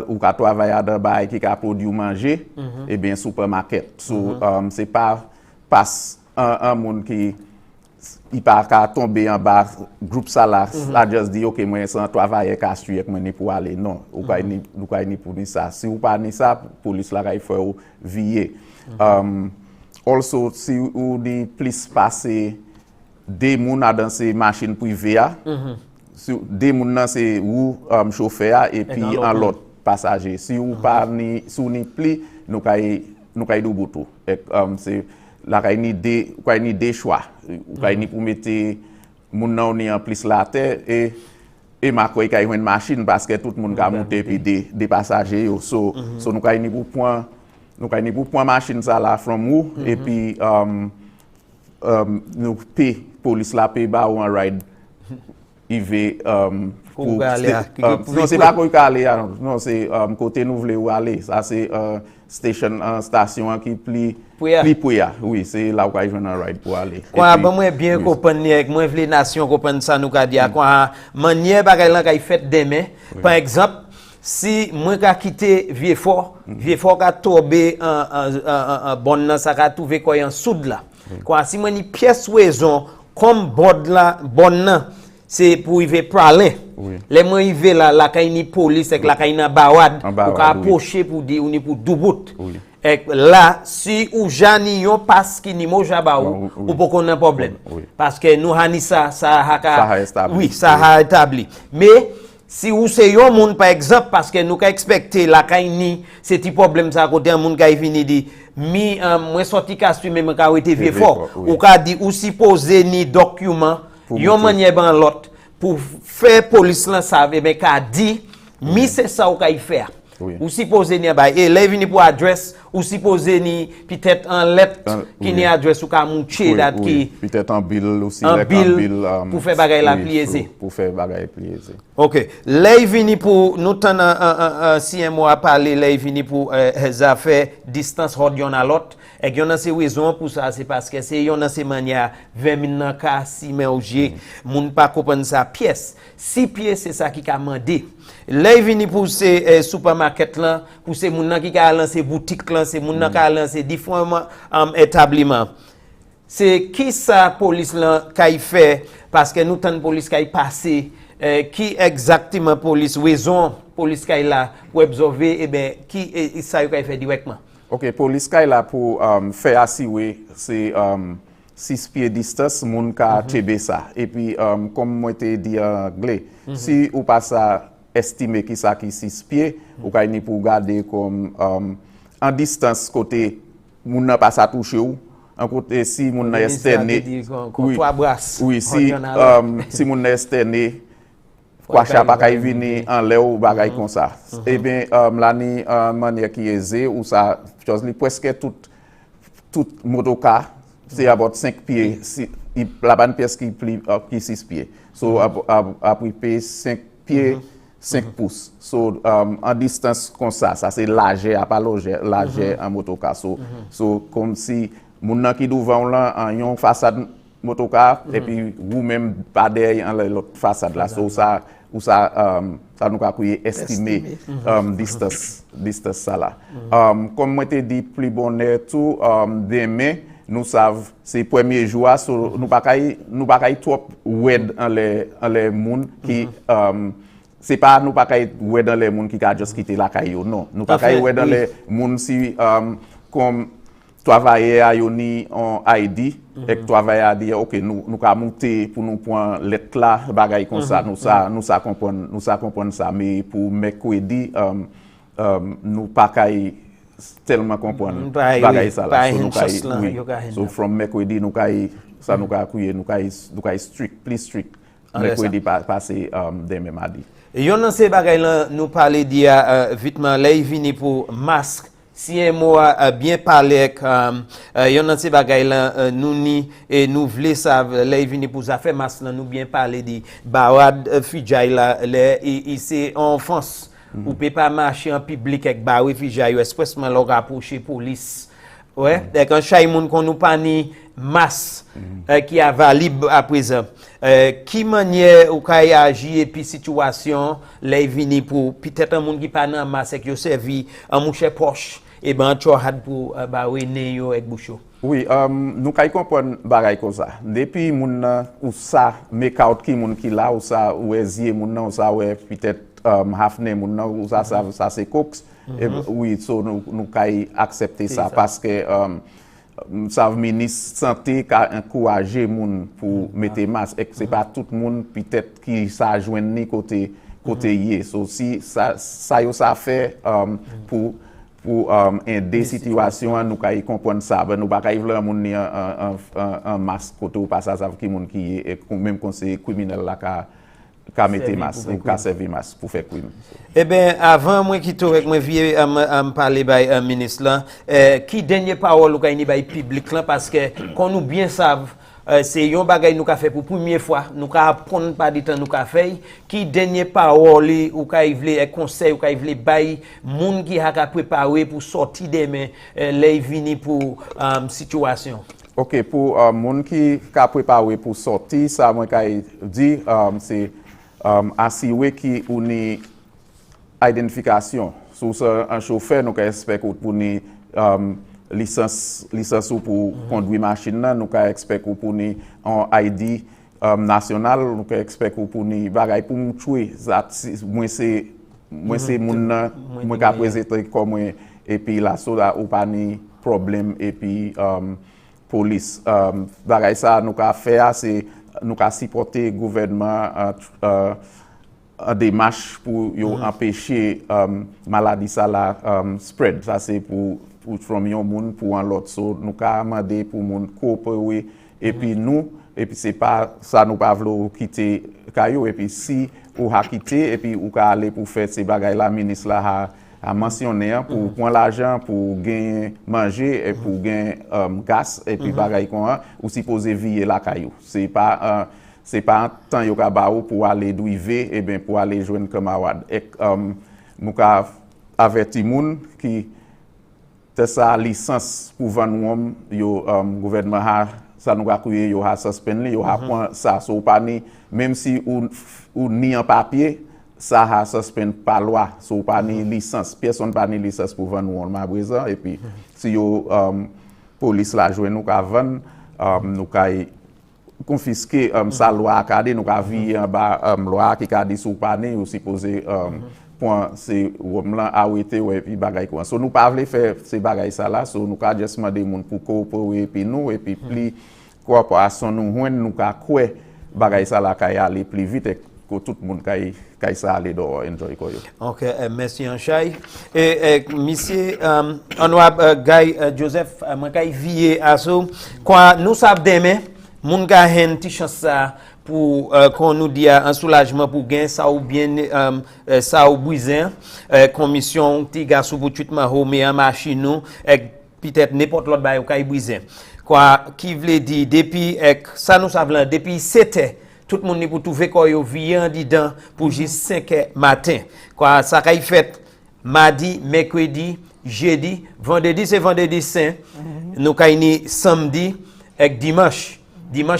ou ka travailler dans bail qui ka produire manger et bien supermarket. So c'est pas un monde qui il pas qu'à tomber en bas groupe ça là just dit OK moi sans travailler qu'à suivre moi ni pour aller non ou pas ni pour ni ça si ou pas ni ça police là il faut veiller also si ou ni plus passer des moun dans ces machines privées si des moun nan c'est ou chauffeur et puis un l'autre passager si ou pas ni sous ni plus nous kay do boto c'est la kay ni des choix kay ni pour mettre moun nan ni en plus la terre et ma koy kay une machine parce que tout le monde ka monter puis des passagers yo so nous kay ni pour point machine ça là from ou et puis nous paye police la paye ba ou un ride il veut non c'est pas pour aller non c'est côté nous voulons aller ça c'est station qui pli oui c'est là où il vient un ride pour aller quoi ben moi bien comprendre avec moi les nations comprendre ça nous ka dire quoi manière bagay là kay fait demain par exemple si moi ka quitter Vieux-Fort ka tomber un bon ça ka trouver quoi en soude là quoi si moi ni pièce raison comme bord là bon c'est pour y pralin les moi y là la kay ni police avec la kay na bawad pour ka approcher pour dire ou ni pour doubout et là si ou jani yon passe qui ni moja ba ou pour qu'on a problème parce que nous hani ça a établi mais si ou c'est yon moun par exemple parce que nous ka expecter la kay ni c'est ti problème ça côté un moun kay vini di mi moi sorti casse même ka été vieux fort ou ka di ou supposé ni document yon manière ban l'autre pour faire police là ça mais ka dit mi c'est ça ou ka y faire ou supposé ni ba et là vini pour adresse ou supposé ni peut-être en lettre qui ni adresse ou ka moucher date qui peut-être un bill aussi un bill pour faire bagay la plier pour faire bagay plier OK là vini pour nous tan un CMO a parler là vini pour affaires distance hors yon à l'autre et yon a ces raisons pour ça c'est parce que c'est yon a ces manière 20 000 nan ka si mais oje moun pas comprendre ça pièce 6 pièces c'est ça qui a mandé là vini pour ces supermarket là pour ces moun nan qui a lancé boutique là c'est moun nan qui a lancé différents établissements c'est qui ça police là qui fait parce que nous tant police qui passer qui exactement police raison police qui là pour observer et ben qui ça qui fait directement OK police qui là pour faire assurer 6 pieds distance, moun ka chebe ça. Et puis, comme moi te dit en anglais, si ou pas ça estimé qui ça qui 6 pieds, ou ka ni pour garder comme en distance côté moun n'a pas ça toucher ou en côté si moun n'a externé oui si si moun n'a externé quoi ça pas kay venir en l'air ou bagay comme ça et bien là ni manière qui aisée ou ça chose presque tout motocar c'est about 5 pieds si la bonne pièce qui 6 pieds so après 5 pieds 5 pouces. So, en distance comme ça c'est large, à pas large en motocar. So, comme si moun nan qui devant là en yon façade motocar et puis vous même pas derrière l'autre façade là. So ça nous a estimer distance ça là. Comme moi te dit plus bonheur tout demain nous savons c'est premier jour so nous pas trop wed en les moun qui c'est pas nous pas ouais dans les monde qui a juste quitté la caillou non nous pas ouais dans les monde si comme travailler à yoni en ID et travailler à dire OK nous ca monter pour nous prendre lettre là bagaille comme ça nous ça comprendre ça mais pour mercredi nous pas tellement comprendre bagaille ça là so from mercredi nous ça nous strict plus strict mercredi passer demain mardi. Yon nan se bagay lan nous parler dia vitement là vini pour masque si un mot bien parler yon nan se bagay lan nous ni et nous vle savent là vini pour ça faire masque là nous bien parler di barad fijay là c'est en France ou peut pas marcher en public avec barad fijay expressement leur rapprocher police ouais quand chay moun qu'on nous pas ni masse qui est valide à présent qui manière ou kay agir et puis situation les vini pour peut-être un monde qui pas dans masse qui servi en mouche poche et ben tu as pour ba wene yo avec boucho oui nous kay comprendre bagay comme ça depuis moun ou ça make out qui moun qui là ou ça ou ezier moun ou ça ouais peut-être hafne moun ou ça c'est cox et oui so nous kay accepter ça parce que ça ministre santé a encouragé moun pour mettre masque et c'est pas tout le monde peut-être qui ça joindre ni côté yé so si ça fait pour aider situation nous kay comprendre ça ben nous pas kay vle moun ni un masque côté ou pas ça qui moun qui et même conseiller criminel là ka mettre masque ou ka servir masque pour faire crime. Eh bien avant moi qui avec moi vieux me parler bay ministre là qui dernier parole ou kay ni bay public là parce que qu'on nous bien savent c'est yon bagay nous ka fait pour première fois nous ka apprendre pas du temps nous ka fait qui dernier parole ou kay vle conseil ou kay vle bay moun qui a préparé pour sortir demain les vini pour situation. OK pour moun qui a préparé pour sortir ça moi kay dit c'est assurer qui ou ni identification sous un chauffeur nous expect pour ni licence pour conduire machine là nous expect pour ni en ID national nous expect pour ni bagay pour nous tuer moi c'est moun moi ka présenter comme et puis là so ou pas ni problème et puis police bagay ça nous ka faire c'est nous ka supporter gouvernement en démarche pour empêcher maladie ça la spread ça c'est pour from yon moun pour un l'autre so nous ka demander pour moun coopérer et puis nous et puis c'est pas ça nous pas vouloir quitter caillou et puis si ou ha quitter et puis ou ka aller pour faire ces bagaille la ministre là a mentionné pour prendre l'argent pour gagner manger et pour gagner gaz et puis bagaille qu'on ou supposé vivre la caillou c'est pas un temps yo ka ba ou pour aller driver et bien pour aller joindre camarade et nous ka averti moun qui te sa licence pour vendre yo gouvernement ha ça nous a crié yo ha suspend yo ha point ça so pas ni même si ou ni en papier ça a suspend par loi so pas ni licence personne pas ni licence pour vendre ma présent et puis si yo police la joindre nous ka vendre nous ka confisquer sa loi accordée nous ka vi en bas loi qui ka dit sou pas ni ou supposé point c'est homme là arrêté et puis bagay quoi so nous pas vle faire ces bagay ça là so nous ka juste demander moun pour coopérer puis nous et puis plus coopération nous joindre nous ka kwe bagay ça la kay aller plus vite que tout le monde kay ça aller dehors enjoy ko yo. OK, merci Anchay. Et monsieur honorable Guy Joseph moi kay vie à ça quoi nous savons demain moun ka hen ti chance ça pour qu'on nous dit un soulagement pour gain ça ou bien ça ou brisé commission ti gars sous pour traitement homé en machine nous peut-être n'importe l'autre bail ou kay brisé quoi qui veut dire depuis ça nous savons depuis 7h tout le monde pour trouver quoi yo vient dedans pour juste 5h matin quoi ça kay fait mardi mercredi jeudi vendredi c'est vendredi saint nous kay ni samedi et dimanche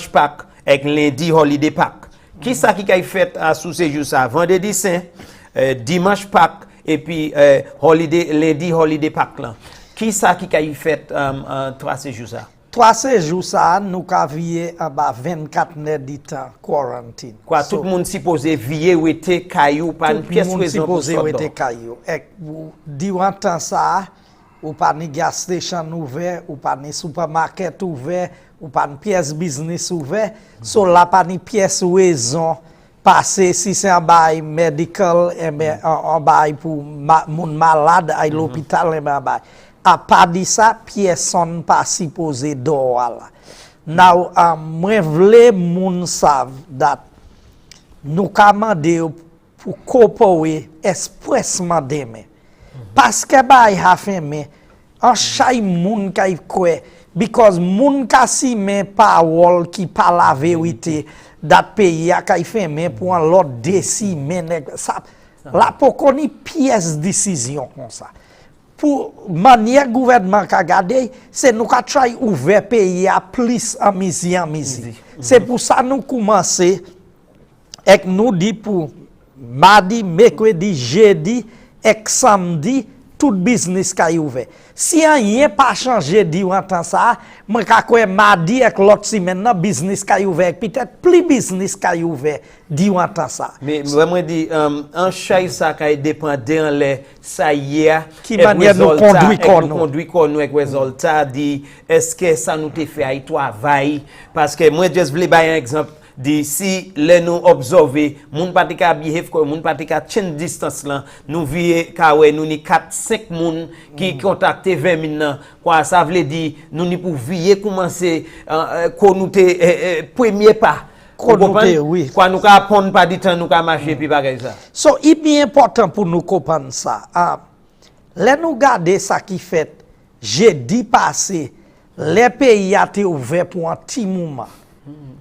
Pâques avec lundi holiday Pâques. Qui ça qui a fait à sous ces jours ça vendredi saint dimanche Pâques et puis lundi holiday Pâques là. Qui ça qui a fait 3 séjours ça? 3 séjours ça nous ka vie en bas 24 heures de temps quarantine. Quoi tout le monde supposé vie ou était caillou pas une pièce raison pour ça. Supposé était caillou. Et durant temps ça ou pas ni gas station ouvert ou pas ni supermarket ouvert ou pas une pièce business ouvert so la pas ni pièce raison passer si c'est un bail medical et un bail pour moun malade à l'hôpital et un bail à part de ça pièce son pas supposé dehors là now moi vle moun savent that nous commander pour coopérer expressement demain parce que bail a fermé en chaque moun kay quoi because moun ka si men parole qui pas la vérité dat pays a kay fermé pour un lot décimer ça la pour connait pièce décision comme ça pour manière gouvernement ka garder c'est nous ka try ouvert pays à plus en misi c'est pour ça nous commencer et nous dit pour mardi mercredi jeudi et samedi tout business ka ouvert si rien pas changé durant temps ça moi ka quoi mardi avec l'autre semaine nan business ka ouvert peut-être plus business ka ouvert durant temps ça mais vraiment dit en chay ça ka dépendant les ça hier qui manière nous conduit nous avec résultat dit est-ce que ça nous te fait ay travail parce que moi juste voulais bailler un exemple d'ici les nous observer moun pas ka behave comme moun pas ka change distance là nous vie ka ouais nous ni 4 5 moun qui contacter 20 000 quoi ça veut dire nous ni pour vie commencer qu'on nous premier pas oui quoi nous ka prendre pas du temps nous ka marcher puis bagay ça so il bien important pour nous comprendre ça les nous garder ça qui fait jeudi passé les pays a été ouvert pour un petit moment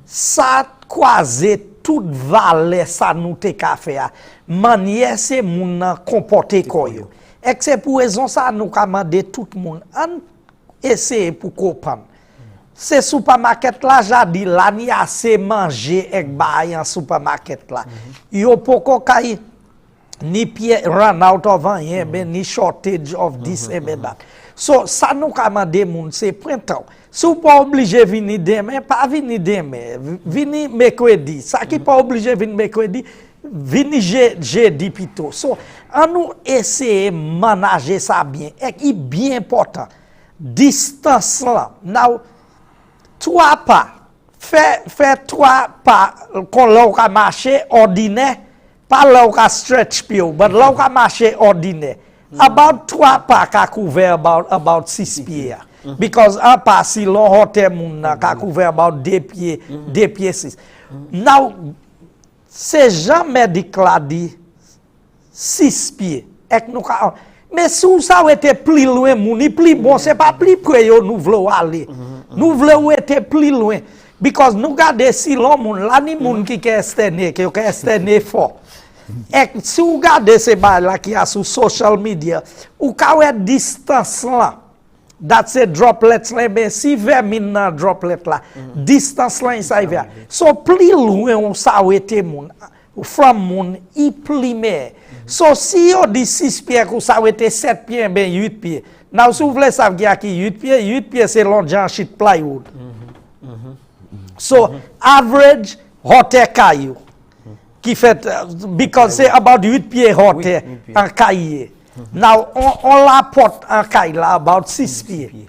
ça croiser toute valeur ça nous te ka faire manière c'est moun comporter koyo et c'est pour raison ça nous commander tout monde en essayer pour comprendre c'est supermarket là jadi là ni assez manger et bail en supermarket là yo poko kay ni run out of rien ben ni shortage of this and that so ça nous commander moun c'est printemps si vous pas obligé venir demain, pas venir demain, venir mercredi. Ça qui pas obligé venir mercredi, venir jeudi plutôt. So, on nous essayer manager ça bien. Et qui bien important. Distance là. Now, 3 pas. Fait 3 pas qu'on l'a marcher ordinaire, pas l'a stretch pied, mais l'a marcher ordinaire. About 3 pas qu'a couvert about 6 pieds. Because un pas si long hotel moun ka couvert about 2 pieds 6. Now c'est jamais déclaré dit 6 pieds. Mais si ça était plus loin moun, plus bon, c'est pas plus près nous voulons aller. Nous voulons être plus loin because nous garder si long moun là ni moun qui externé fort. Et si vous regardez ces bails là qui a sur social media, ou ka wè distance là that's a droplet là ben si vermin nan droplet là distance là ça y va so plus loin on ça été moun from moun i plus mer so si on dit 6 pieds ou ça été 7 pieds ben 8 pieds now si vous voulez savoir qui 8 pieds c'est long jan sheet plywood so average hotel caillou qui fait because c'est about 8 pieds hotel en caillou. Now, on la porte en caille là about 6 pieds.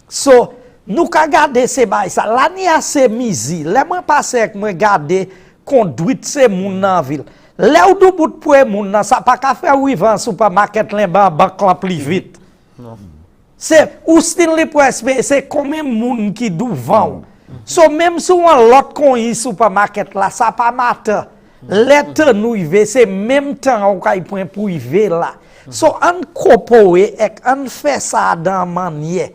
So, nous ka garder ces bail ça. Là ni assez misi. Là moi passer avec moi garder conduite ces moun nan ville. Là ou do bout pour moun nan ça pas ka faire vivre en supermarket là banque la plus vite. Non. C'est ou style les presse c'est combien moun qui dou vend. So même si on l'autre qu'on y supermarket là ça pas matter. L'être nous y c'est même temps on kay point pour y là. So on copoé et on fait ça dans manière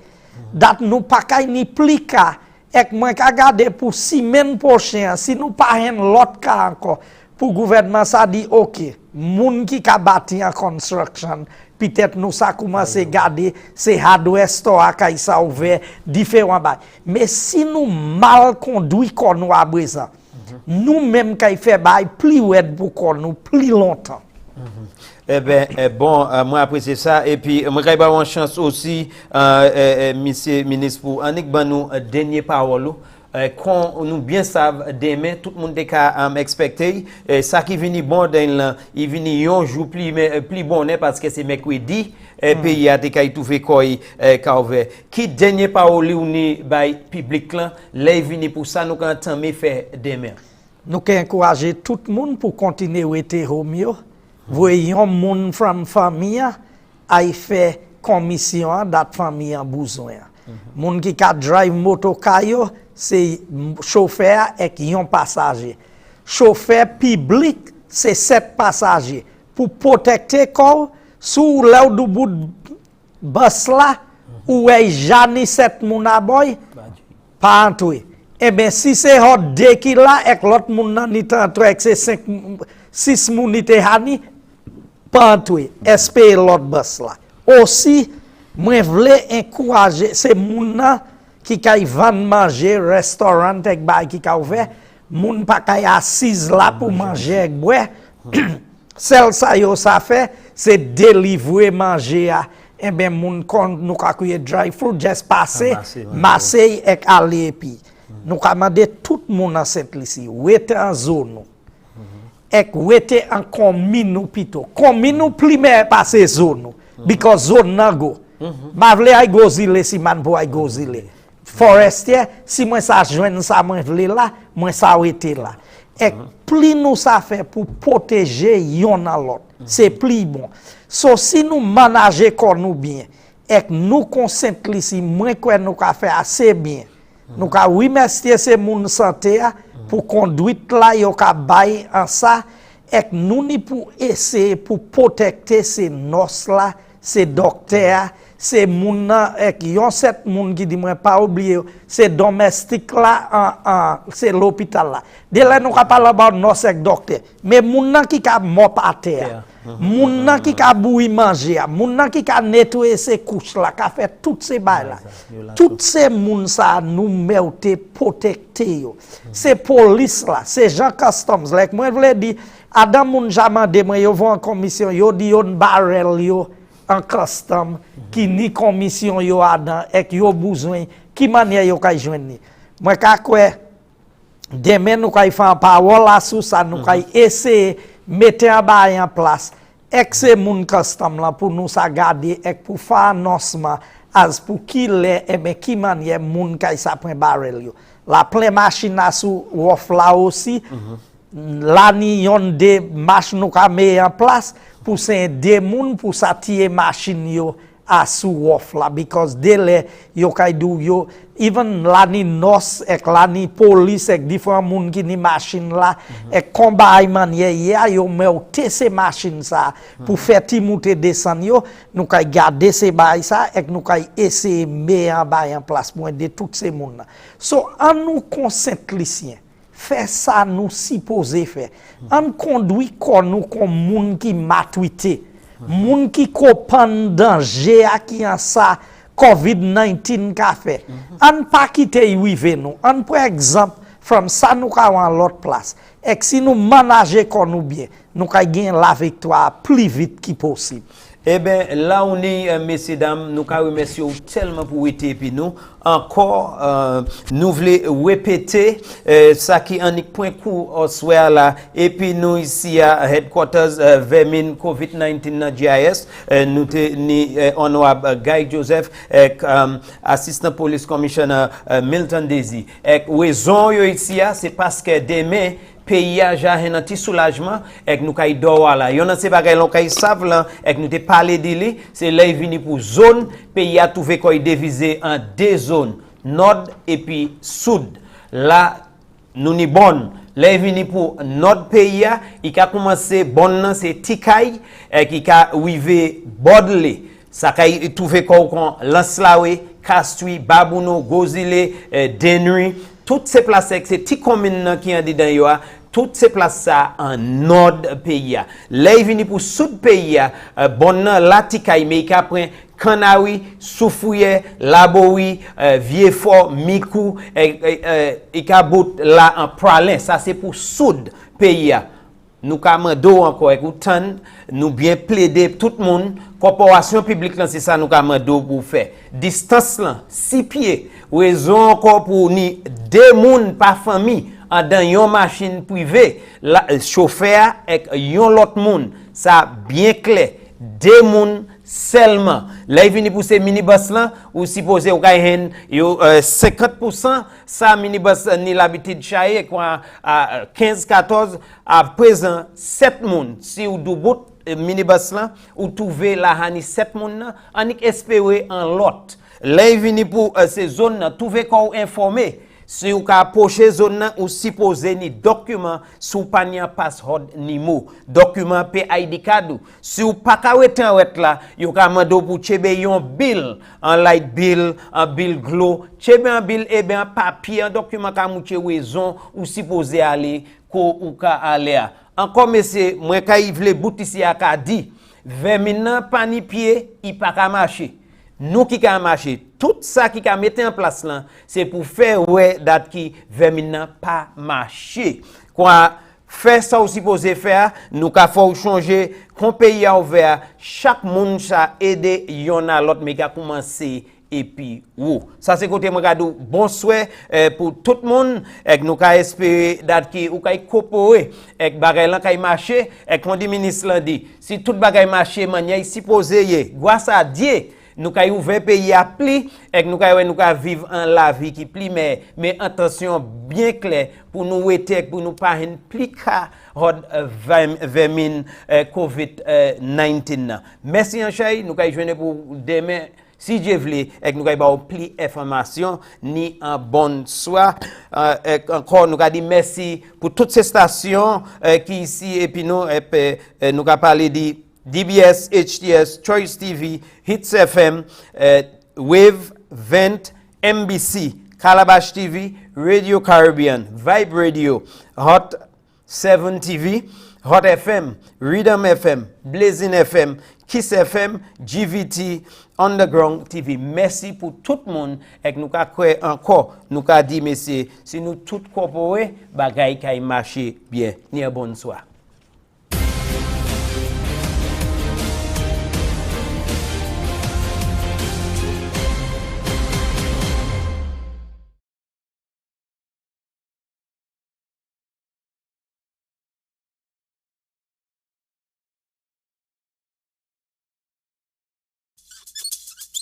dat nous pas kay ni plika et moi ka garder pour semaine prochaine si nous pas un l'autre cas encore pour gouvernement ça dit OK moun qui ka bâti en construction peut-être nous ça commence à garder ces hardware store kay ça ouvert différents bail mais si nous mal conduit qu'on nous à présent nous même kay fait bail plus wed pour qu'on nous plus longtemps. Eh ben bon, moi apprécier ça et puis moi kay ba une chance aussi monsieur ministre pour anik ban nous dernier parole qu'on nous bien savent demain tout le monde ka expecter ça qui vini bon dans il vini un jour plus bon parce que c'est mercredi et puis il y a des kay tout fait koy ka ouvert qui dernier parole ou ni bay public là les vini pour ça nous quand temps faire demain nous encourager tout le monde pour continuer à être Romeo. Voyons moun from famille a fait commission dat famille en besoin. Moun qui ka drive motokayo c'est chauffeur et yon passager. Chauffeur public c'est 7 passagers pour protéger corps sous là du bout bus là ou est jani 7 moun a boy pas entoué. Eh ben si c'est hot 2 qui là et l'autre moun nan ni tanto avec c'est 5 6 moun ni te hani pantoué espérer l'autre bus là aussi moi vle encourager c'est moun nan qui kay vendre manger restaurant ak bay qui ka ouvert moun pa kay assise là pour manger ak boire celle ça yo ça fait c'est délivrer manger à et ben moun kon nou ka kuye dry food just passer masser ak aller puis nous ka demander tout moun dans cette ici ou était en zone et wete en commune pito commune primaire passer zone because zone na go ma vle ay gozile si man pour ay gozile forestier si moi ça joindre ça moi vle là moi ça wete là et plus nous ça fait pour protéger yon à l'autre c'est plus bon so si nous manager corps nous bien et nous consentli si moi quoi nous ka faire assez bien nous ka remercier ces moun santé pour conduite là yo ka bay en ça et nous ni pour essayer pour protéger ces nos là ces docteurs ces moun et yon 7 moun qui dit moi pas oublier c'est domestique là c'est l'hôpital là de là nous ka parler about nos et docteur mais moun qui ka mop à terre moun qui ka boui manger moun qui ka nettoyer ces couches là ka fait toutes ces bail là toutes ces moun ça nous meute protéger yo c'est police là c'est gens customs like moi voulais dire adam moun jamande moi yo vont en commission yo di yon barrel yo en custom qui ni commission yo adan et yo besoin qui manière yo kay joindre moi ka quoi demain nous kay faire parole là sur ça nous kay essayer mettre en place ex moun custom là pour nous ça garder et pour faire annoncement as pour qui les et ben qui manière moun kay ça prend barrel yo la plein machine à sous off là aussi là ni yon de machine nous ka met en place pour c'est des moun pour s'attirer machine yo à sous off là because dele yo kay do yo even la ni nos ek la ni police ek différents moun qui ni machine là et combat manière yo meute ces machine ça pour faire ti monter descendre yo nous kay garder ces bail ça et nous kay essayer mettre en bail en place pour aider toutes ces moun là so en nous consentlicien faire ça nous supposé faire en conduit comme nous comme moun qui maturité moun qui comprend danger qui en ça COVID-19 qu'a fait on pas quitter rive nous on par exemple from ça nous ka en l'autre place et si nous manager comme nous bien nous ka gagner la victoire plus vite que possible. Eh bien, là, on est, messieurs, dames, nous remercions tellement pour être et puis nous, encore, nous voulons répéter ça qui en est point court au soir là, et puis nous ici à Headquarters Vermin COVID-19 dans GIS, nous sommes honorable Guy Joseph, Assistant Police Commissioner Milton Desir. Et raison ici, c'est parce que demain, pays a un petit soulagement et nous kay dowa là yon se bagay l'on kay savent là et nous te parler de lui c'est là vini pour zone pays a trouvé koy divisé en deux zones nord et puis sud là nous ni bonne là vini pour nord pays a il a commencé bonne c'est Tikay et qui a arrivé Bodley ça kay trouvé kon Lanslawe Castui Babouno Gozile Denry toutes ces places, c'est petit communes qui ont dit dans yo, toutes ces places ça en nord pays. Là il vient pour sud pays, bon la Tikay mais après Canawi, Soufouye, Laboui, Vieux-Fort, Mikou, et Kabot là en Pralin, ça c'est pour sud pays. Nous commandons encore écoutant, nous bien plaider tout le monde, corporation publique là c'est ça nous commandons pour faire. Distance là 6 pieds, raison encore pour ni deux monde par famille dans une machine privée, la chauffeur et yon l'autre monde, ça bien clair, deux monde seulement. Là il vient pour ces minibus là ou supposé ou gagne 50% ça minibus ni l'habitude chayer quoi à 15 14 à présent 7 monde si ou do bout minibus là ou trouver la hani 7 monde là on espérer en lot. Là il vient pour ces zones là trouver qu'on informer si vous approchez zone ou supposé ni document sous pania password ni mot document PID card si vous pas ka wetan wet là yo ka mando pour chebe yon bill en light bill en bill glow chebe un bill et bien papier un document ka mouche raison ou supposé aller ko ou ka aller encore monsieur moi ka vle boutisi a ka di vermin pas ni pied il pas ka marcher nous qui ka marcher tout ça qui ka mettre en place là c'est pour faire ouais date qui vermin pas marcher quoi faire ça aussi supposé faire nous ka faut changer qu'on pays a ouvert chaque monde ça aider yon a l'autre mais ka commencer et puis ça c'est côté moi gadou bon souhait pour tout le monde et nous ka espérer date qui ou ka coopérer et bagay lan ka marcher et qu'on dit ministre là dit si tout bagay marcher manière supposé grâce à Dieu nous kay ouvert pays à pli et nous kay vivre en la vie qui pli mais attention bien clair pour nous aider pour nous pas une pli ka vermin COVID-19 merci en chay nous kay joindre pour demain si Dieu veut et nous kay ba pli information ni en bonne soir encore nous dit merci pour toutes ces stations qui ici et puis nous nous ka parler de DBS, HTS, Choice TV, Hits FM, Wave, Vent, MBC, Calabash TV, Radio Caribbean, Vibe Radio, Hot 7 TV, Hot FM, Rhythm FM, Blazing FM, Kiss FM, GVT, Underground TV. Merci pour tout le monde et nous ka encore nous ka dit messieurs si nous tout coopérer bagay kay marcher bien. Ni bonne soir.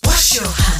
Wash your hands.